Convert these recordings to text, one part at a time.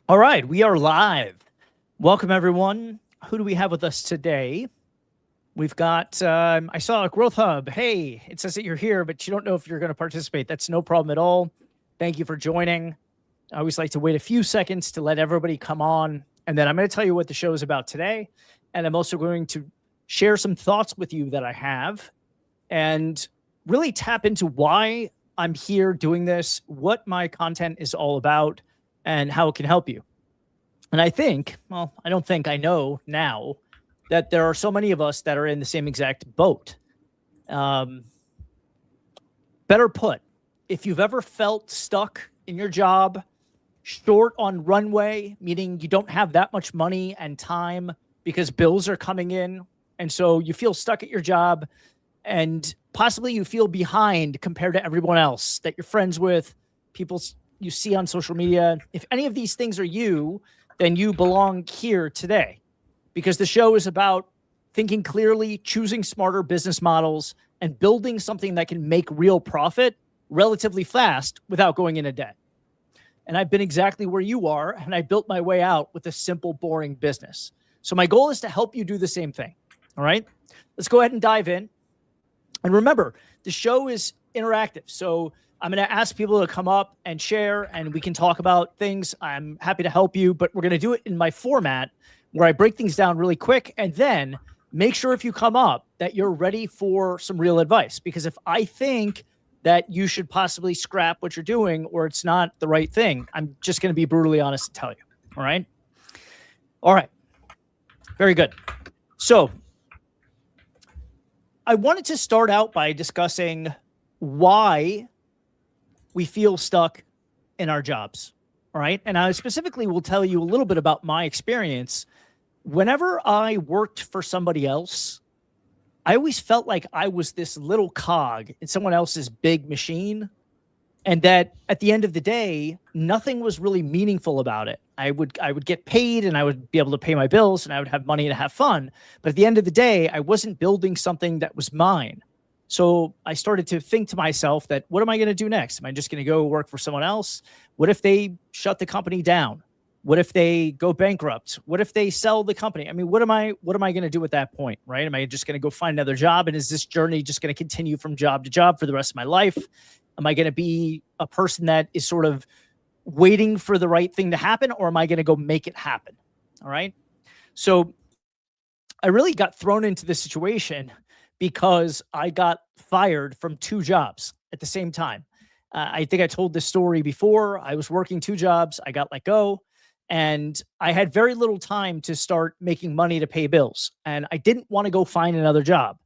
All right, we are live. Welcome, everyone. Who do we have with us today? We've got, I saw a Growth Hub. Hey, it says that you're here, but you don't know if you're going to participate. That's no problem at all. Thank you for joining. I always like to wait a few seconds to let everybody come on. And then I'm going to tell you what the show is about today. And I'm also going to share some thoughts with you that I have and really tap into why I'm here doing this, what my content is all about, and how it can help you. And I think, well, I don't think I know now that there are so many of us that are in the same exact boat. Better put, if you've ever felt stuck in your job, short on runway, meaning you don't have that much money and time because bills are coming in, and so you feel stuck at your job, and possibly you feel behind compared to everyone else that you're friends with, people you see on social media. If any of these things are you, then you belong here today, because the show is about thinking clearly, choosing smarter business models, and building something that can make real profit relatively fast without going into debt. And I've been exactly where you are, and I built my way out with a simple, boring business. So my goal is to help you do the same thing. All right, let's go ahead and dive in. And remember, the show is interactive. So I'm going to ask people to come up and share, and we can talk about things. I'm happy to help you, but we're going to do it in my format where I break things down really quick, and then make sure if you come up that you're ready for some real advice. Because if I think that you should possibly scrap what you're doing or it's not the right thing, I'm just going to be brutally honest and tell you. All right. All right. Very good. So I wanted to start out by discussing why we feel stuck in our jobs. All right. And I specifically will tell you a little bit about my experience. Whenever I worked for somebody else, I always felt like I was this little cog in someone else's big machine, and that at the end of the day, nothing was really meaningful about it. I would get paid, and I would be able to pay my bills, and I would have money to have fun. But at the end of the day, I wasn't building something that was mine. So I started to think to myself that, what am I going to do next? Am I just going to go work for someone else? What if they shut the company down? What if they go bankrupt? What if they sell the company? I mean, what am I going to do at that point, right? Am I just going to go find another job? And is this journey just going to continue from job to job for the rest of my life? Am I going to be a person that is sort of waiting for the right thing to happen, or am I going to go make it happen? All right. So I really got thrown into this situation because I got fired from 2 jobs at the same time. I think I told this story before. I was working 2 jobs. I got let go. And I had very little time to start making money to pay bills. And I didn't want to go find another job.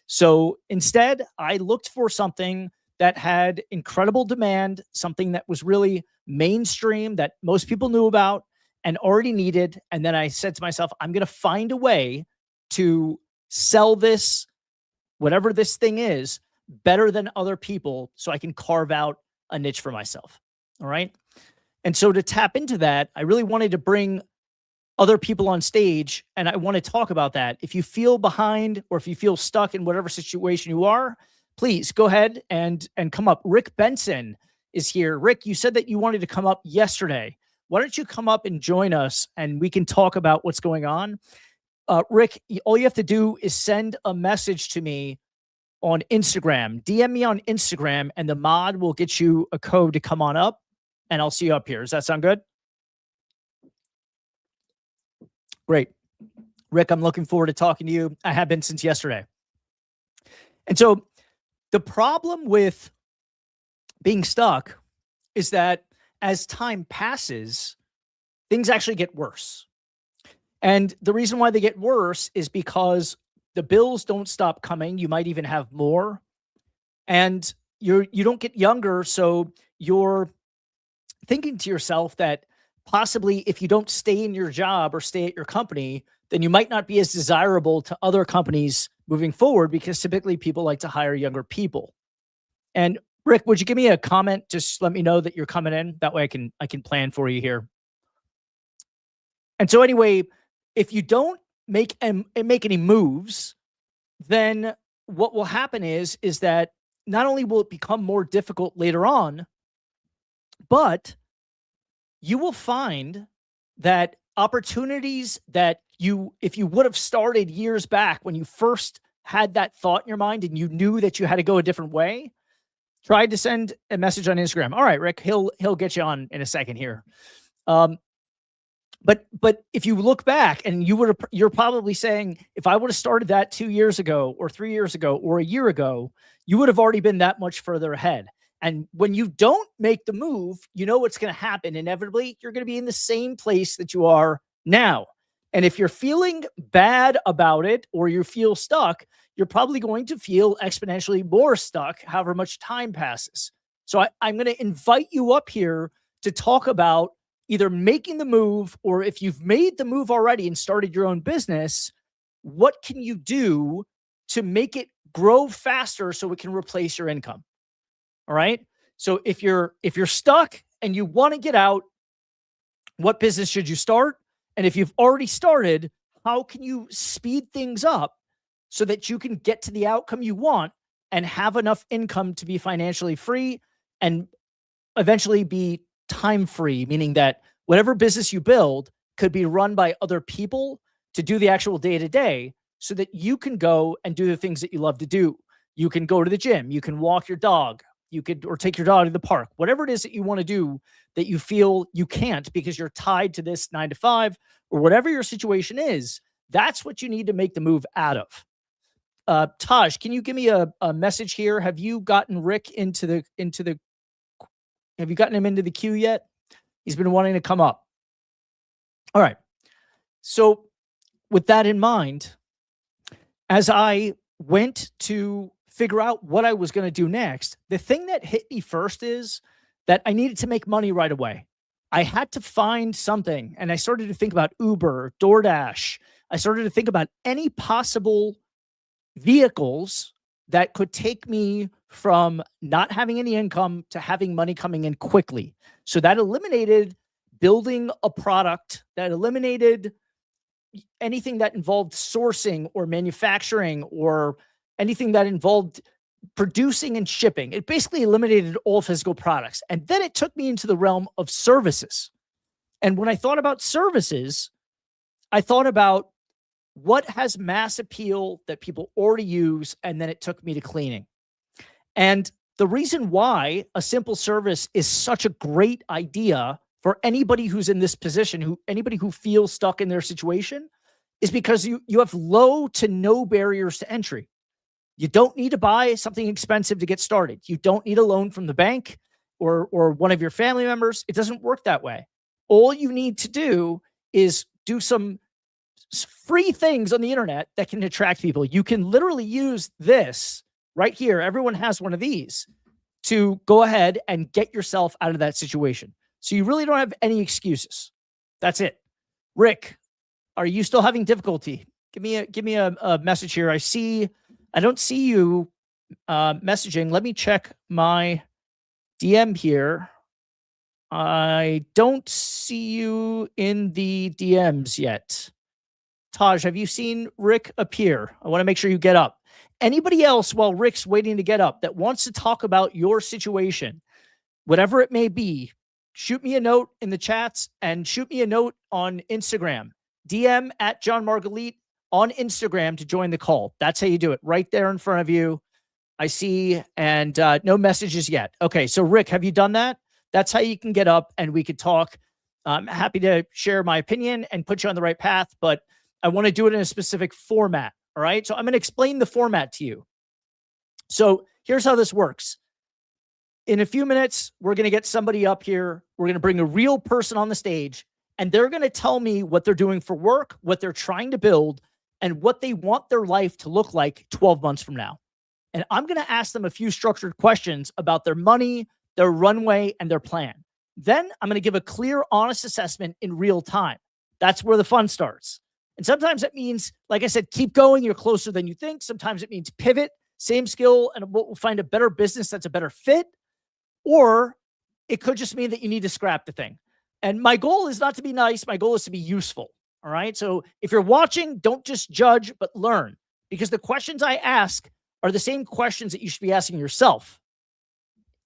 So instead, I looked for something that had incredible demand, something that was really mainstream, that most people knew about and already needed. And then I said to myself, I'm going to find a way to sell this, whatever this thing is, better than other people so I can carve out a niche for myself. All right. And so to tap into that, I really wanted to bring other people on stage, and I want to talk about that. If you feel behind, or if you feel stuck in whatever situation you are, please go ahead and come up. Rick Benson is here. Rick, you said that you wanted to come up yesterday. Why don't you come up and join us, and we can talk about what's going on? Rick, all you have to do is send a message to me on Instagram. DM me on Instagram, and the mod will get you a code to come on up, and I'll see you up here. Does that sound good? Great. Rick, I'm looking forward to talking to you. I have been since yesterday. And so the problem with being stuck is that as time passes, things actually get worse. And the reason why they get worse is because the bills don't stop coming. You might even have more. And you don't get younger, so you're thinking to yourself that possibly if you don't stay in your job or stay at your company, then you might not be as desirable to other companies moving forward, because typically people like to hire younger people. And Rick, would you give me a comment? Just let me know that you're coming in. That way I can plan for you here. And so anyway, if you don't make any moves, then what will happen is that not only will it become more difficult later on, but you will find that opportunities that if you would have started years back when you first had that thought in your mind and you knew that you had to go a different way, tried to send a message on Instagram. All right, Rick, he'll get you on in a second here. But if you look back and you're probably saying, if I would have started that 2 years ago or 3 years ago or a year ago, you would have already been that much further ahead. And when you don't make the move, you know what's going to happen. Inevitably, you're going to be in the same place that you are now. And if you're feeling bad about it or you feel stuck, you're probably going to feel exponentially more stuck however much time passes. So I'm going to invite you up here to talk about either making the move, or if you've made the move already and started your own business, what can you do to make it grow faster so it can replace your income? All right. So if you're stuck and you want to get out, what business should you start? And if you've already started, how can you speed things up so that you can get to the outcome you want and have enough income to be financially free and eventually be time free, meaning that whatever business you build could be run by other people to do the actual day-to-day so that you can go and do the things that you love to do. You can go to the gym, you can walk your dog, or take your dog to the park, whatever it is that you want to do that you feel you can't because you're tied to this 9 to 5 or whatever your situation is. That's what you need to make the move out of. Taj, can you give me a message here? Have you gotten Rick have you gotten him into the queue yet? He's been wanting to come up. All right. So with that in mind, as I went to figure out what I was going to do next, the thing that hit me first is that I needed to make money right away. I had to find something, and I started to think about Uber, DoorDash. I started to think about any possible vehicles that could take me from not having any income to having money coming in quickly. So that eliminated building a product, that eliminated anything that involved sourcing or manufacturing or anything that involved producing and shipping. It basically eliminated all physical products. And then it took me into the realm of services. And when I thought about services, I thought about what has mass appeal that people already use, and then it took me to cleaning. And the reason why a simple service is such a great idea for anybody who's in this position, anybody who feels stuck in their situation, is because you have low to no barriers to entry. You don't need to buy something expensive to get started. You don't need a loan from the bank or one of your family members. It doesn't work that way. All you need to do is do some free things on the internet that can attract people. You can literally use this right here. Everyone has one of these to go ahead and get yourself out of that situation. So you really don't have any excuses. That's it. Rick, are you still having difficulty? Give me a message here. I don't see you messaging. Let me check my DM here. I don't see you in the DMs yet. Taj, have you seen Rick appear? I want to make sure you get up. Anybody else, while Rick's waiting to get up, that wants to talk about your situation, whatever it may be, shoot me a note in the chats and shoot me a note on Instagram. DM at John Margalite on Instagram to join the call. That's how you do it. Right there in front of you. I see, and no messages yet. Okay, so Rick, have you done that? That's how you can get up and we could talk. I'm happy to share my opinion and put you on the right path, but I want to do it in a specific format. All right. So I'm going to explain the format to you. So here's how this works. In a few minutes, we're going to get somebody up here. We're going to bring a real person on the stage, and they're going to tell me what they're doing for work, what they're trying to build, and what they want their life to look like 12 months from now. And I'm going to ask them a few structured questions about their money, their runway, and their plan. Then I'm going to give a clear, honest assessment in real time. That's where the fun starts. And sometimes it means, like I said, keep going. You're closer than you think. Sometimes it means pivot, same skill, and we'll find a better business that's a better fit. Or it could just mean that you need to scrap the thing. And my goal is not to be nice. My goal is to be useful. All right. So if you're watching, don't just judge, but learn, because the questions I ask are the same questions that you should be asking yourself.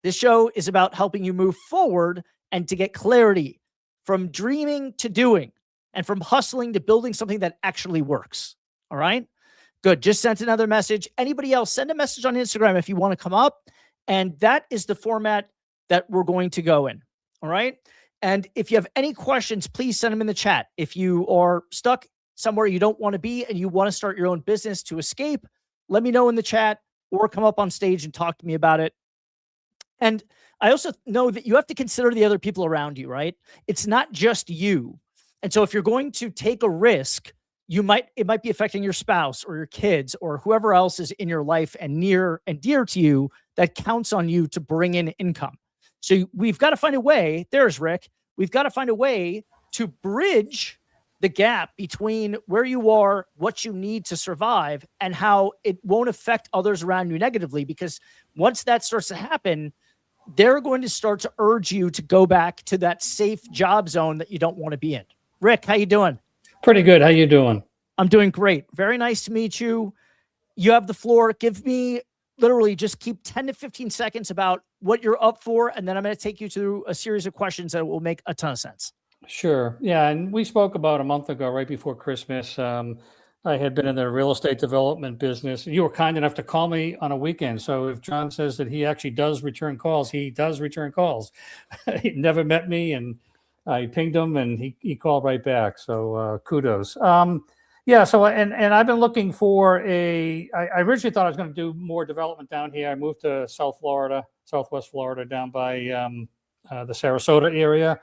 This show is about helping you move forward and to get clarity from dreaming to doing, and from hustling to building something that actually works. All right. Good. Just sent another message. Anybody else, send a message on Instagram if you want to come up. And that is the format that we're going to go in. All right. And if you have any questions, please send them in the chat. If you are stuck somewhere you don't want to be and you want to start your own business to escape, let me know in the chat or come up on stage and talk to me about it. And I also know that you have to consider the other people around you, right? It's not just you. And so if you're going to take a risk, it might be affecting your spouse or your kids or whoever else is in your life and near and dear to you that counts on you to bring in income. So we've got to find a way. There's Rick. We've got to find a way to bridge the gap between where you are, what you need to survive, and how it won't affect others around you negatively. Because once that starts to happen, they're going to start to urge you to go back to that safe job zone that you don't want to be in. Rick, how you doing? Pretty good. How you doing? I'm doing great. Very nice to meet you. You have the floor. Give me literally just keep 10 to 15 seconds about what you're up for, and then I'm going to take you through a series of questions that will make a ton of sense. Sure. Yeah, and we spoke about a month ago, right before Christmas. I had been in the real estate development business. You were kind enough to call me on a weekend. So if John says that he actually does return calls, he does return calls. He never met me, and I pinged him, and he called right back. So kudos. Yeah. So and I've been looking for I originally thought I was going to do more development down here. I moved to Southwest Florida, down by the Sarasota area.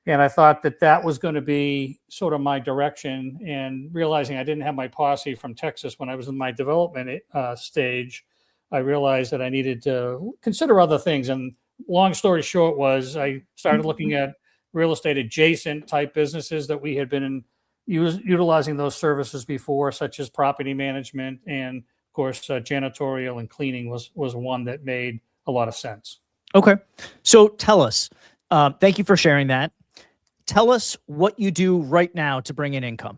And I thought that was going to be sort of my direction, and realizing I didn't have my posse from Texas when I was in my development stage, I realized that I needed to consider other things. And long story short was I started looking at real estate adjacent type businesses that we had been utilizing those services before, such as property management. And of course, janitorial and cleaning was one that made a lot of sense. Okay. So tell us, thank you for sharing that. Tell us what you do right now to bring in income.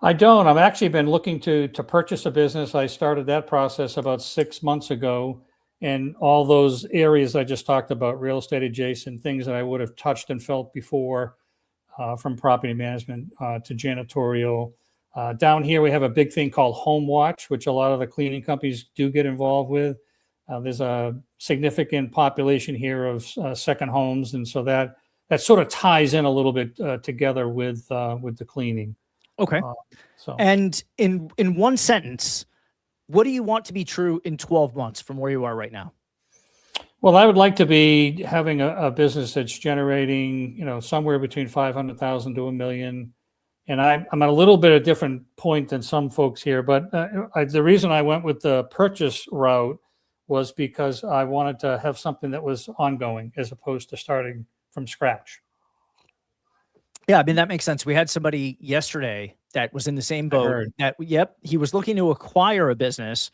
I don't. I've actually been looking to purchase a business. I started that process about 6 months ago, and all those areas I just talked about, real estate adjacent, things that I would have touched and felt before, from property management to janitorial. Down here, we have a big thing called Home Watch, which a lot of the cleaning companies do get involved with. There's a significant population here of second homes, and so that sort of ties in a little bit together with the cleaning. Okay. And in one sentence, what do you want to be true in 12 months from where you are right now? Well, I would like to be having a business that's generating, somewhere between 500,000 to $1 million. And I'm at a little bit of a different point than some folks here, but the reason I went with the purchase route was because I wanted to have something that was ongoing as opposed to starting from scratch. Yeah, I mean, that makes sense. We had somebody yesterday that was in the same boat. He was looking to acquire a business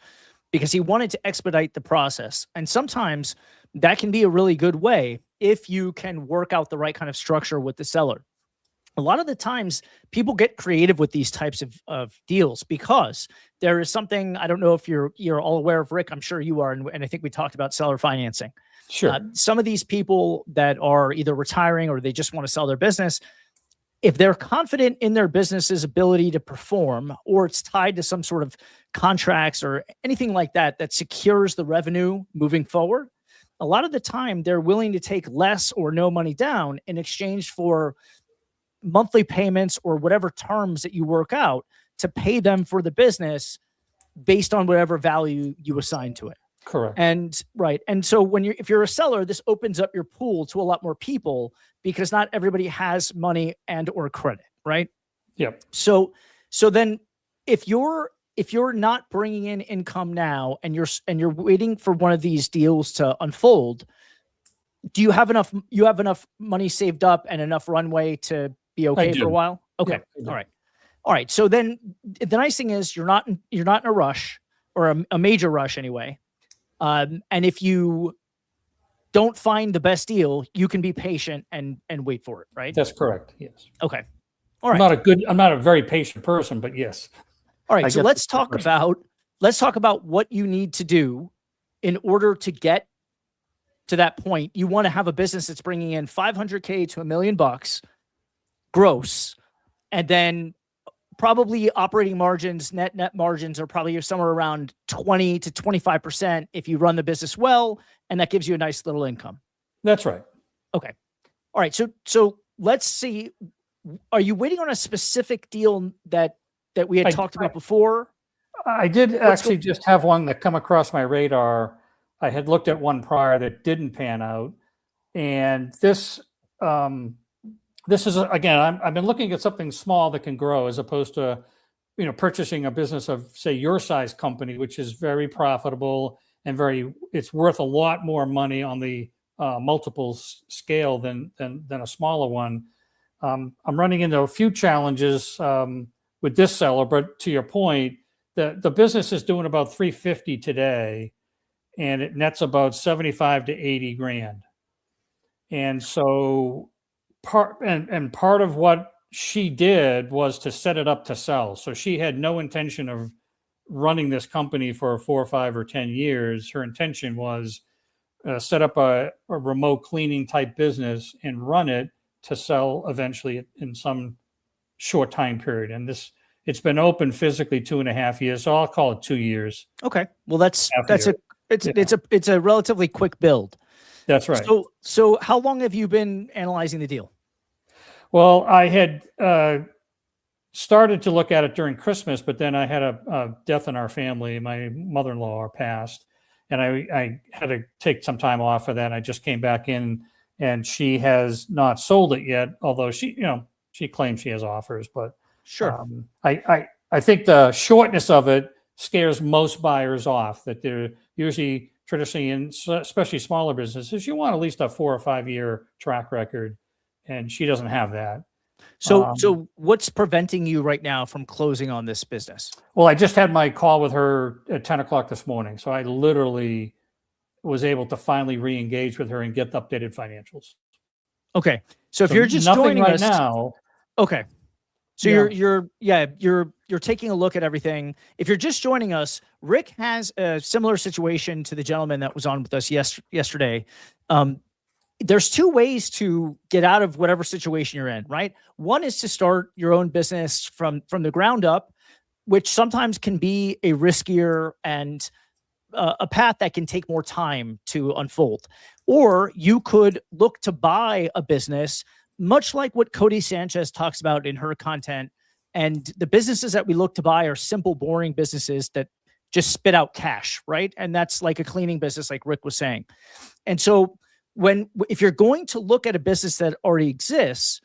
because he wanted to expedite the process. And sometimes that can be a really good way if you can work out the right kind of structure with the seller. A lot of the times people get creative with these types of deals because there is something, I don't know if you're all aware of, Rick, I'm sure you are. And I think we talked about seller financing. Sure. Some of these people that are either retiring or they just want to sell their business, if they're confident in their business's ability to perform, or it's tied to some sort of contracts or anything like that, that secures the revenue moving forward, a lot of the time they're willing to take less or no money down in exchange for monthly payments or whatever terms that you work out to pay them for the business based on whatever value you assign to it. Correct. And right. And so if you're a seller, this opens up your pool to a lot more people because not everybody has money and or credit, right? Yep. So then if you're not bringing in income now and you're waiting for one of these deals to unfold, do you have enough money saved up and enough runway to be okay for a while? Okay. Yeah, all right. So then the nice thing is you're not in a rush, or a major rush anyway. And if you don't find the best deal, you can be patient and wait for it, right? That's correct. Yes. Okay. All right. I'm not a very patient person, but yes. All right. So let's talk about what you need to do in order to get to that point, you want to have a business that's bringing in 500K to $1 million gross, and then probably operating margins, net margins are probably somewhere around 20 to 25% if you run the business well, and that gives you a nice little income. That's right. Okay. All right. So let's see. Are you waiting on a specific deal that we had talked about before? I did actually just have one that come across my radar. I had looked at one prior that didn't pan out, and this is again, I've been looking at something small that can grow as opposed to, purchasing a business of, say, your size company, which is very profitable and it's worth a lot more money on the multiples scale than a smaller one. I'm running into a few challenges with this seller, but to your point, the business is doing about 350 today, and it nets about 75 to 80 grand. And so part of what she did was to set it up to sell. So she had no intention of running this company for 4 or 5 or 10 years. Her intention was set up a remote cleaning type business and run it to sell eventually in some short time period. And it's been open physically 2.5 years. So I'll call it 2 years. Okay. Well, it's a relatively quick build. That's right. So how long have you been analyzing the deal? Well, I had started to look at it during Christmas, but then I had a death in our family. My mother-in-law passed, and I had to take some time off for that. I just came back in, and she has not sold it yet, although she claims she has offers. But sure, I think the shortness of it scares most buyers off. That they're usually traditionally, especially smaller businesses, you want at least a 4 or 5 year track record, and she doesn't have that. So what's preventing you right now from closing on this business? Well, I just had my call with her at 10 o'clock this morning. So I literally was able to finally re-engage with her and get the updated financials. Okay. So if you're just joining us now. Okay. So you're taking a look at everything. If you're just joining us, Rick has a similar situation to the gentleman that was on with us yesterday. There's 2 ways to get out of whatever situation you're in, right? One is to start your own business from the ground up, which sometimes can be a riskier and a path that can take more time to unfold. Or you could look to buy a business, much like what Cody Sanchez talks about in her content. And the businesses that we look to buy are simple, boring businesses that just spit out cash, right? And that's like a cleaning business, like Rick was saying. And so if you're going to look at a business that already exists,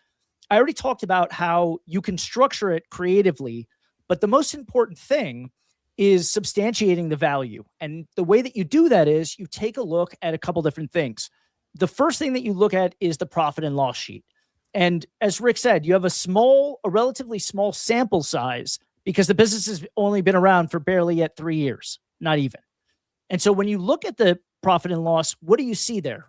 I already talked about how you can structure it creatively, but the most important thing is substantiating the value. And the way that you do that is you take a look at a couple different things. The first thing that you look at is the profit and loss sheet. And as Rick said, you have a relatively small sample size because the business has only been around for barely yet 3 years, not even. And so when you look at the profit and loss, what do you see there?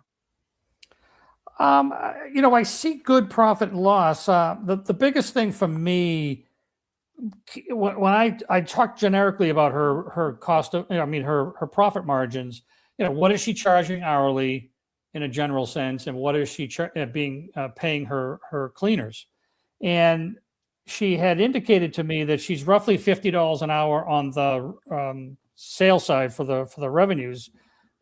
I see good profit and loss. The biggest thing for me, when I talk generically about her cost of, her profit margins, what is she charging hourly in a general sense, and what is she paying her cleaners? And she had indicated to me that she's roughly $50 an hour on the sales side for the revenues,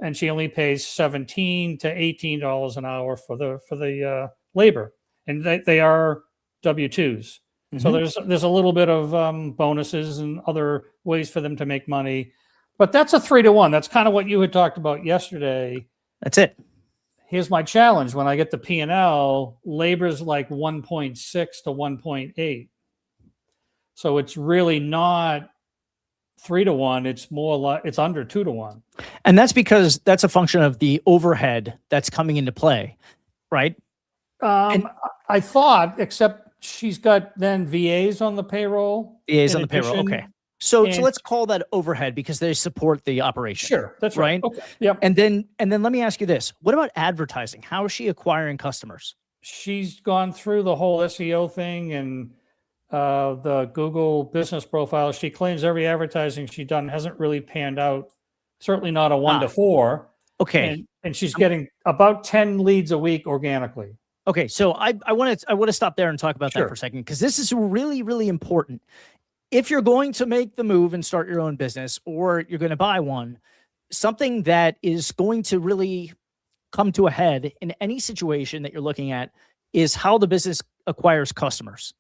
and she only pays $17 to $18 an hour for the labor, and they are W-2s. Mm-hmm. So there's a little bit of bonuses and other ways for them to make money, but that's a 3-to-1. That's kind of what you had talked about yesterday. That's it. Here's my challenge: when I get the P&L, labor's like 1.6 to 1.8. So it's really not 3-to-1. It's more like it's under 2-to-1. And that's because that's a function of the overhead that's coming into play, right? I thought, except she's got then VAs on the payroll. VAs on the payroll. Okay. So let's call that overhead because they support the operation. Sure. That's right. Okay. Yep. And then let me ask you this. What about advertising? How is she acquiring customers? She's gone through the whole SEO thing and the Google business profile. She claims every advertising she's done hasn't really panned out. Certainly not a 1 to 4. Okay. And she's getting about 10 leads a week organically. Okay. So I want to stop there and talk about that Sure. for a second, because this is really, really important. If you're going to make the move and start your own business, or you're going to buy one, something that is going to really come to a head in any situation that you're looking at is how the business acquires customers.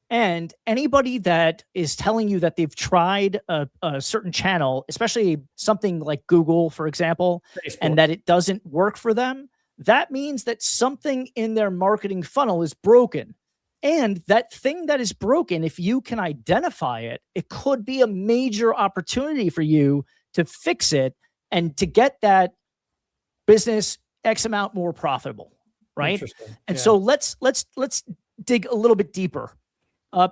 And anybody that is telling you that they've tried a certain channel, especially something like Google, for example, Facebook. and that it doesn't work for them, that means that something in their marketing funnel is broken. And that thing that is broken, if you can identify it, it could be a major opportunity for you to fix it and to get that business X amount more profitable, right? Interesting. And Yeah. so let's dig a little bit deeper.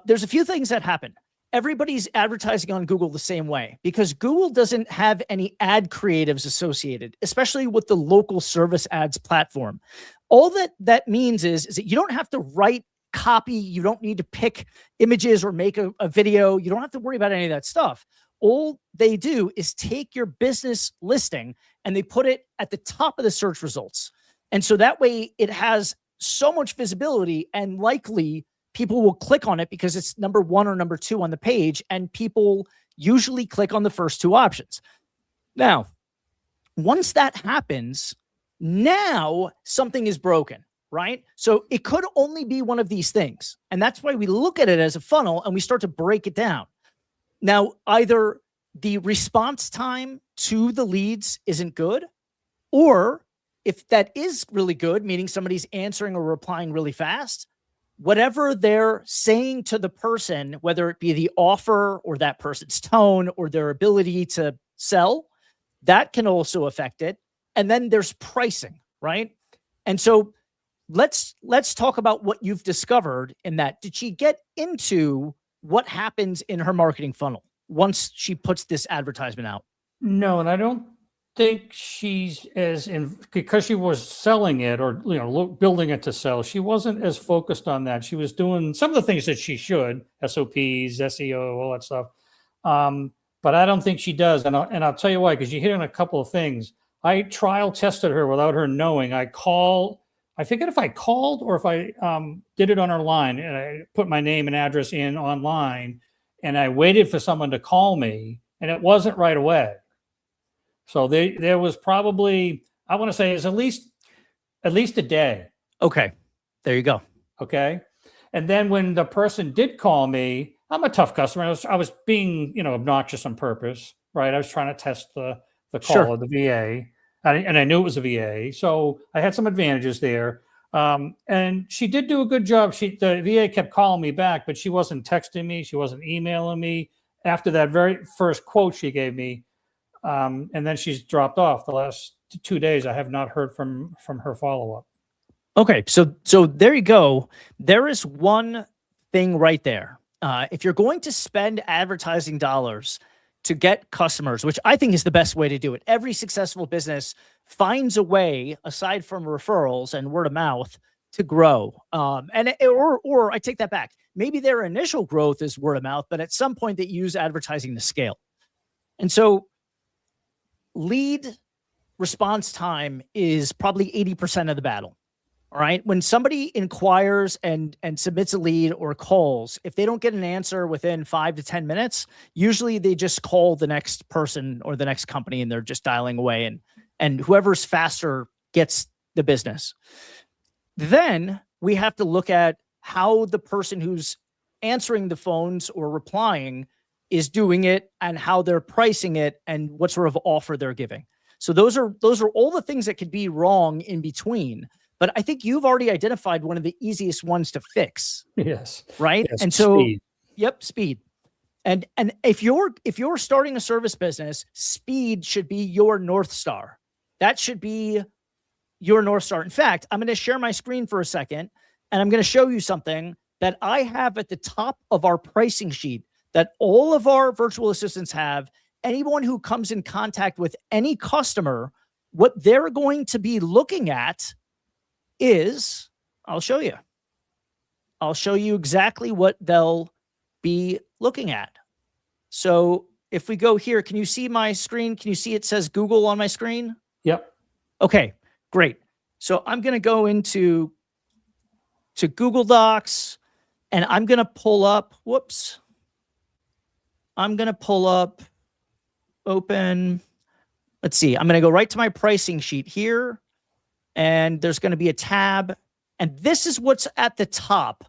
There's a few things that happen. Everybody's advertising on Google the same way because Google doesn't have any ad creatives associated, especially with the local service ads platform. All that means is that you don't have to write copy. You don't need to pick images or make a video. You don't have to worry about any of that stuff. All they do is take your business listing and they put it at the top of the search results. And so that way it has so much visibility, and likely people will click on it because it's number 1 or number 2 on the page, and people usually click on the first 2 options. Now, once that happens, now something is broken, right? So it could only be one of these things. And that's why we look at it as a funnel and we start to break it down. Now, either the response time to the leads isn't good, or if that is really good, meaning somebody's answering or replying really fast, whatever they're saying to the person, whether it be the offer or that person's tone or their ability to sell, that can also affect it. And then there's pricing, right? And so let's talk about what you've discovered in that. Did she get into what happens in her marketing funnel once she puts this advertisement out? No, and I don't think she's as in, because she was selling it or building it to sell. She wasn't as focused on that. She was doing some of the things that she should, SOPs, SEO, all that stuff. But I don't think she does, and I'll tell you why. Because you hit on a couple of things. I trial tested her without her knowing. I forget if I called or if I did it on her line, and I put my name and address in online, and I waited for someone to call me, and it wasn't right away. So there was probably, I want to say, it's at least a day. Okay, there you go. Okay, and then when the person did call me, I'm a tough customer. I was being obnoxious on purpose, right? I was trying to test the call Sure. of the VA, and I knew it was a VA, so I had some advantages there. And she did do a good job. The VA kept calling me back, but she wasn't texting me. She wasn't emailing me after that very first quote she gave me. And then she's dropped off. The last 2 days, I have not heard from her follow-up. Okay, so there you go. There is one thing right there. If you're going to spend advertising dollars to get customers, which I think is the best way to do it, every successful business finds a way, aside from referrals and word of mouth, to grow. Or I take that back. Maybe their initial growth is word of mouth, but at some point they use advertising to scale. And so lead response time is probably 80% of the battle. All right. When somebody inquires and submits a lead or calls, if they don't get an answer within 5 to 10 minutes, usually they just call the next person or the next company and they're just dialing away, and whoever's faster gets the business. Then we have to look at how the person who's answering the phones or replying is doing it and how they're pricing it and what sort of offer they're giving. So those are all the things that could be wrong in between. But I think you've already identified one of the easiest ones to fix. Yes. Right. Yes, and so, speed. Yep, speed. And if you're starting a service business, speed should be your North Star. That should be your North Star. In fact, I'm going to share my screen for a second, and I'm going to show you something that I have at the top of our pricing sheet that all of our virtual assistants have. Anyone who comes in contact with any customer, what they're going to be looking at is, I'll show you exactly what they'll be looking at. So if we go here, can you see my screen? Can you see it says Google on my screen? Yep. Okay, great. So I'm going to go into Google Docs, and I'm going to pull up, I'm going to pull up, open, let's see. I'm going to go right to my pricing sheet here, and there's going to be a tab, and this is what's at the top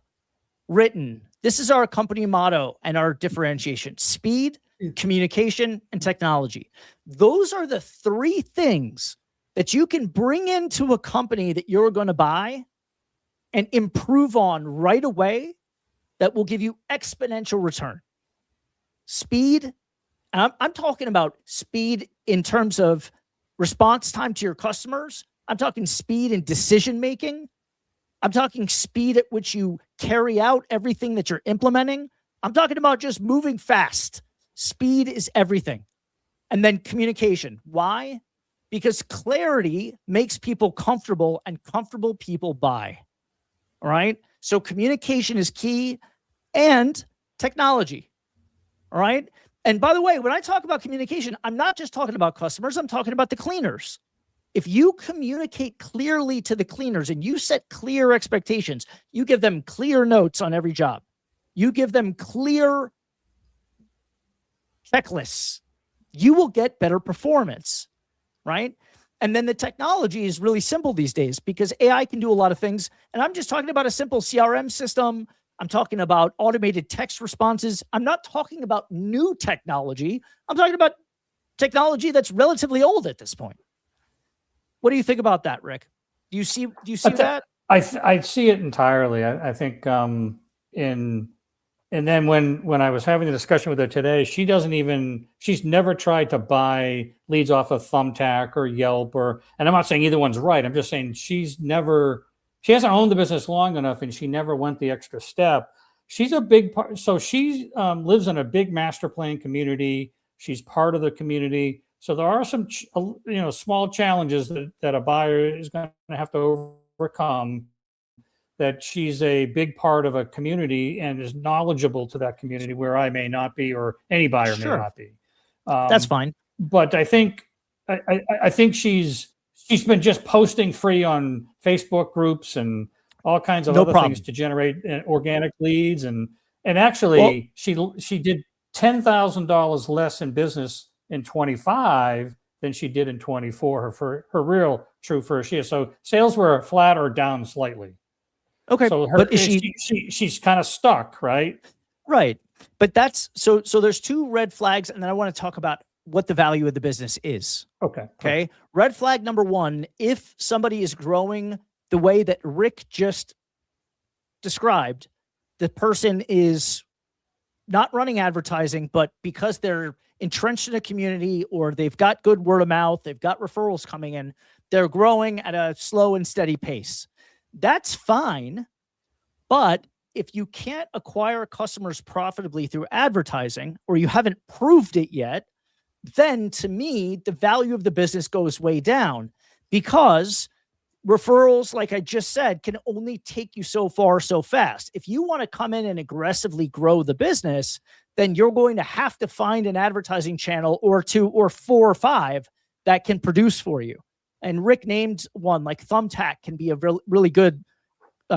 written. This is our company motto and our differentiation: speed, communication, and technology. Those are the three things that you can bring into a company that you're going to buy and improve on right away that will give you exponential return. Speed, and I'm talking about speed in terms of response time to your customers. I'm talking speed in decision-making. I'm talking speed at which you carry out everything that you're implementing. I'm talking about just moving fast. Speed is everything. And then communication. Why? Because clarity makes people comfortable, and comfortable people buy. All right? So communication is key, and technology. All right? And by the way, when I talk about communication, I'm not just talking about customers, I'm talking about the cleaners. If you communicate clearly to the cleaners and you set clear expectations, you give them clear notes on every job, you give them clear checklists, you will get better performance, right? And then the technology is really simple these days because AI can do a lot of things. And I'm just talking about a simple CRM system. I'm talking about automated text responses. I'm not talking about new technology. I'm talking about technology that's relatively old at this point. What do you think about that, Rick? Do you see that? I see it entirely. I think and then when I was having the discussion with her today, she's never tried to buy leads off of Thumbtack or Yelp and I'm not saying either one's right. I'm just saying she hasn't owned the business long enough and she never went the extra step. She's a big part. So she lives in a big master plan community. She's part of the community. So there are some, small challenges that a buyer is going to have to overcome, that she's a big part of a community and is knowledgeable to that community where I may not be, or any buyer may not be. That's fine. But I think she's been just posting free on Facebook groups and all kinds of other things to generate organic leads. And actually she did $10,000 less in business in 25 than she did in 24 for her real true first year. So sales were flat or down slightly. Okay, so but is she's kind of stuck, right? Right. But that's so there's two red flags, and then I want to talk about what the value of the business is. Okay. Okay. Red flag number one: if somebody is growing the way that Rick just described, the person is not running advertising, but because they're entrenched in a community or they've got good word of mouth, they've got referrals coming in, they're growing at a slow and steady pace. That's fine. But if you can't acquire customers profitably through advertising, or you haven't proved it yet, then to me, the value of the business goes way down, because referrals, like I just said, can only take you so far so fast. If you want to come in and aggressively grow the business, then you're going to have to find an advertising channel or two or four or five that can produce for you. And Rick named one, like Thumbtack can be a really good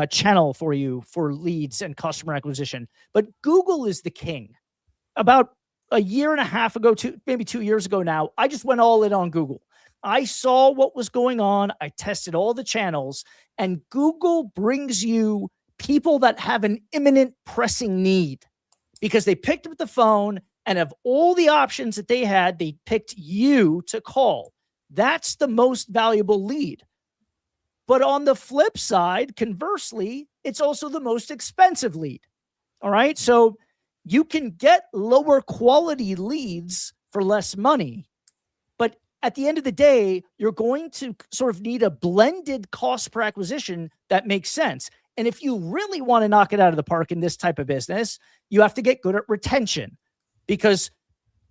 channel for you for leads and customer acquisition. But Google is the king. About a year and a half ago, maybe 2 years ago now, I just went all in on Google. I saw what was going on. I tested all the channels, and Google brings you people that have an imminent pressing need because they picked up the phone, and of all the options that they had, they picked you to call. That's the most valuable lead. But on the flip side, conversely, it's also the most expensive lead. All right. So you can get lower quality leads for less money. But at the end of the day, you're going to sort of need a blended cost per acquisition that makes sense. And if you really want to knock it out of the park in this type of business, you have to get good at retention, because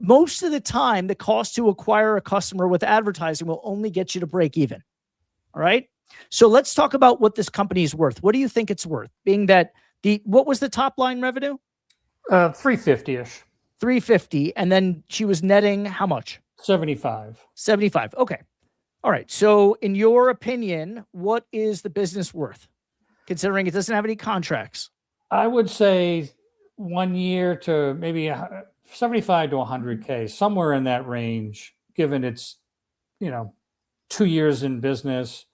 most of the time, the cost to acquire a customer with advertising will only get you to break even. All right. So let's talk about what this company is worth. What do you think it's worth? Being that what was the top line revenue? 350-ish. 350. And then she was netting how much? 75. 75. Okay. All right. So in your opinion, what is the business worth, considering it doesn't have any contracts? I would say 1 year to maybe 75 to 100K, somewhere in that range, given it's, 2 years in business.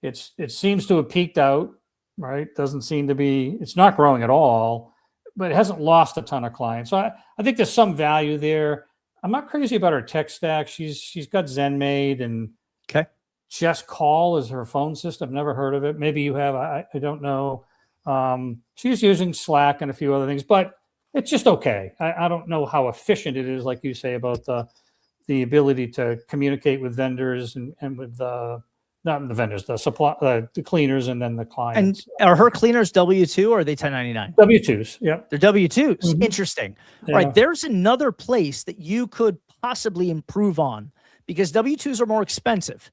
It seems to have peaked out, right? Doesn't seem to be, it's not growing at all, but it hasn't lost a ton of clients. So I think there's some value there. I'm not crazy about her tech stack. She's got ZenMaid and Okay. Just Call is her phone system. I've never heard of it. Maybe you have. I don't know. She's using Slack and a few other things, but it's just okay. I don't know how efficient it is, like you say, about the ability to communicate with vendors and with not the vendors, the the cleaners, and then the clients. And are her cleaners W-2 or are they 1099? W-2s. Yep. They're W-2s. Mhm. Interesting. Yeah. All right. There's another place that you could possibly improve on, because W-2s are more expensive.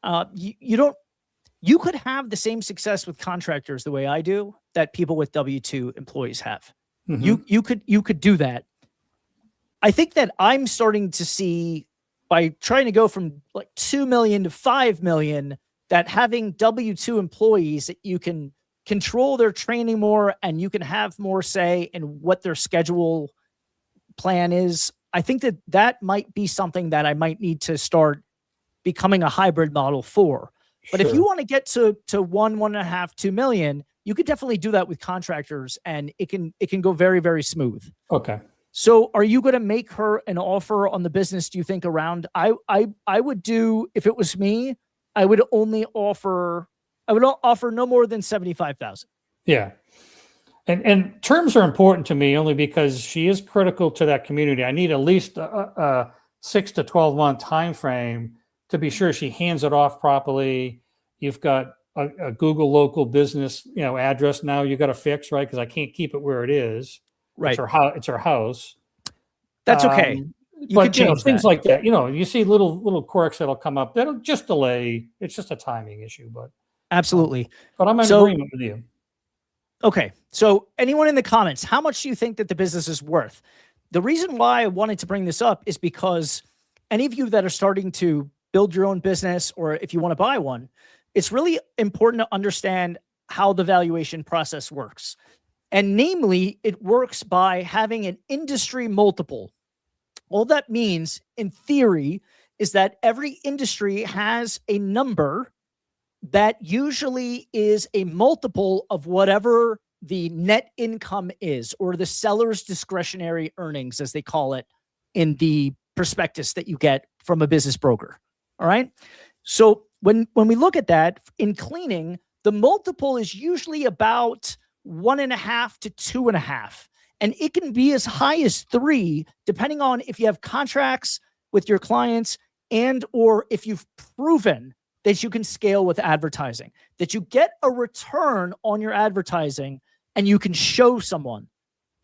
You could have the same success with contractors the way I do that people with W-2 employees have. Mhm. You could do that. I think that I'm starting to see, by trying to go from like 2 million to 5 million, that having W-2 employees, that you can control their training more and you can have more say in what their schedule plan is. I think that that might be something that I might need to start becoming a hybrid model for. But if Sure. you want to get to 1.5, 2 million, you could definitely do that with contractors, and it can go very, very smooth. Okay. So are you going to make her an offer on the business, do you think, around, I would do, if it was me, I would offer no more than 75,000. Yeah. And terms are important to me only because she is critical to that community. I need at least a 6 to 12 month time frame to be sure she hands it off properly. You've got a Google local business, address now you got to fix, right? Because I can't keep it where it is. Right. It's her house. That's okay. You But could change things that. like that. You see little quirks that'll come up that'll just delay. It's just a timing issue, but Absolutely. but I'm in agreement with you. Okay. So anyone in the comments, how much do you think that the business is worth? The reason why I wanted to bring this up is because any of you that are starting to build your own business, or if you want to buy one, it's really important to understand how the valuation process works. And namely, it works by having an industry multiple. All that means, in theory, is that every industry has a number that usually is a multiple of whatever the net income is, or the seller's discretionary earnings, as they call it in the prospectus that you get from a business broker. All right. So when we look at that in cleaning, the multiple is usually about 1.5 to 2.5. And it can be as high as 3, depending on if you have contracts with your clients and or if you've proven that you can scale with advertising, that you get a return on your advertising and you can show someone.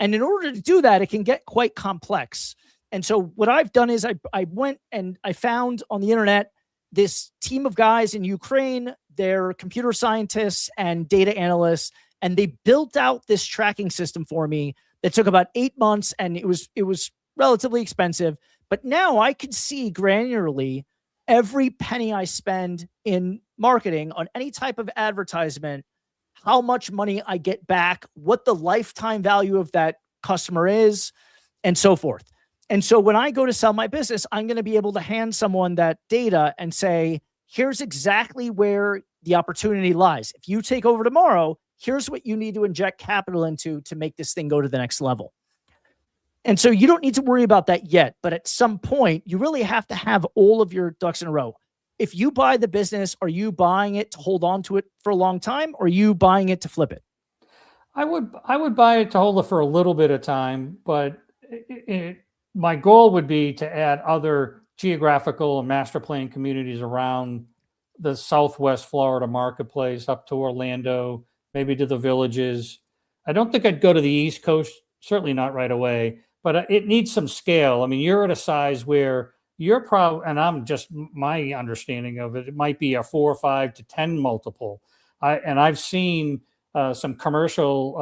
And in order to do that, it can get quite complex. And so what I've done is I went and I found on the internet this team of guys in Ukraine. They're computer scientists and data analysts, and they built out this tracking system for me that took about 8 months, and it was relatively expensive. But now I can see granularly every penny I spend in marketing on any type of advertisement, how much money I get back, what the lifetime value of that customer is, and so forth. And so when I go to sell my business, I'm going to be able to hand someone that data and say, here's exactly where the opportunity lies. If you take over tomorrow, here's what you need to inject capital into to make this thing go to the next level. And so you don't need to worry about that yet. But at some point, you really have to have all of your ducks in a row. If you buy the business, are you buying it to hold on to it for a long time, or are you buying it to flip it? I would buy it to hold it for a little bit of time, but my goal would be to add other geographical and master plan communities around the Southwest Florida marketplace up to Orlando, maybe to the Villages. I don't think I'd go to the East Coast, certainly not right away, but it needs some scale. I mean, you're at a size where you're probably, and I'm just my understanding of it, it might be a 4 or 5 to 10 multiple. I've seen some commercial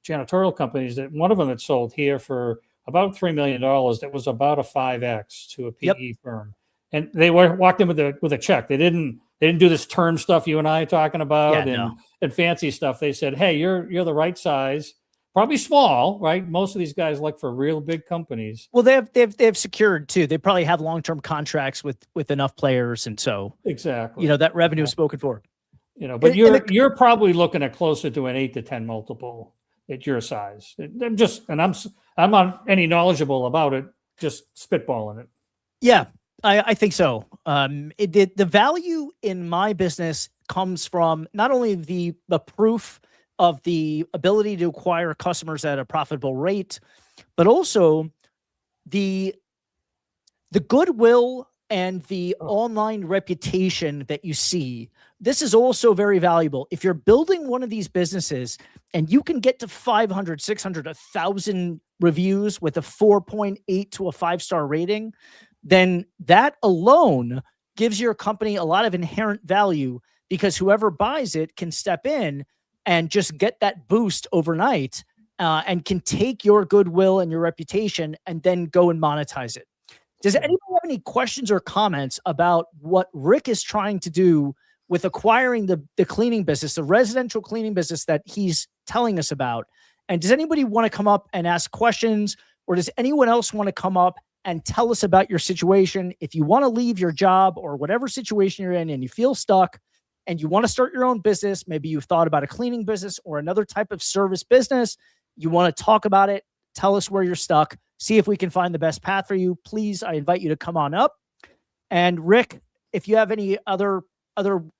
janitorial companies, that one of them that sold here for about $3 million, that was about a 5X to a PE firm. and they walked in with a check. They didn't do this term stuff you and I are talking about and fancy stuff. They said, hey, you're the right size, probably small, right? Most of these guys look for real big companies. Well, they've secured too. They probably have long-term contracts with enough players, and so exactly, that revenue is spoken for. But you're probably looking at closer to an 8 to 10 multiple at your size. I'm not any knowledgeable about it, just spitballing it. Yeah, I think so. The value in my business comes from not only the proof of the ability to acquire customers at a profitable rate, but also the goodwill and the online reputation that you see. This is also very valuable. If you're building one of these businesses and you can get to 500, 600, 1,000 reviews with a 4.8 to a 5-star rating, then that alone gives your company a lot of inherent value, because whoever buys it can step in and just get that boost overnight, and can take your goodwill and your reputation and then go and monetize it. Does anyone have any questions or comments about what Rick is trying to do with acquiring the cleaning business, the residential cleaning business that he's telling us about? And does anybody want to come up and ask questions, or does anyone else want to come up and tell us about your situation? If you want to leave your job or whatever situation you're in and you feel stuck and you want to start your own business, maybe you've thought about a cleaning business or another type of service business, you want to talk about it, tell us where you're stuck, see if we can find the best path for you. Please, I invite you to come on up. And Rick, if you have any other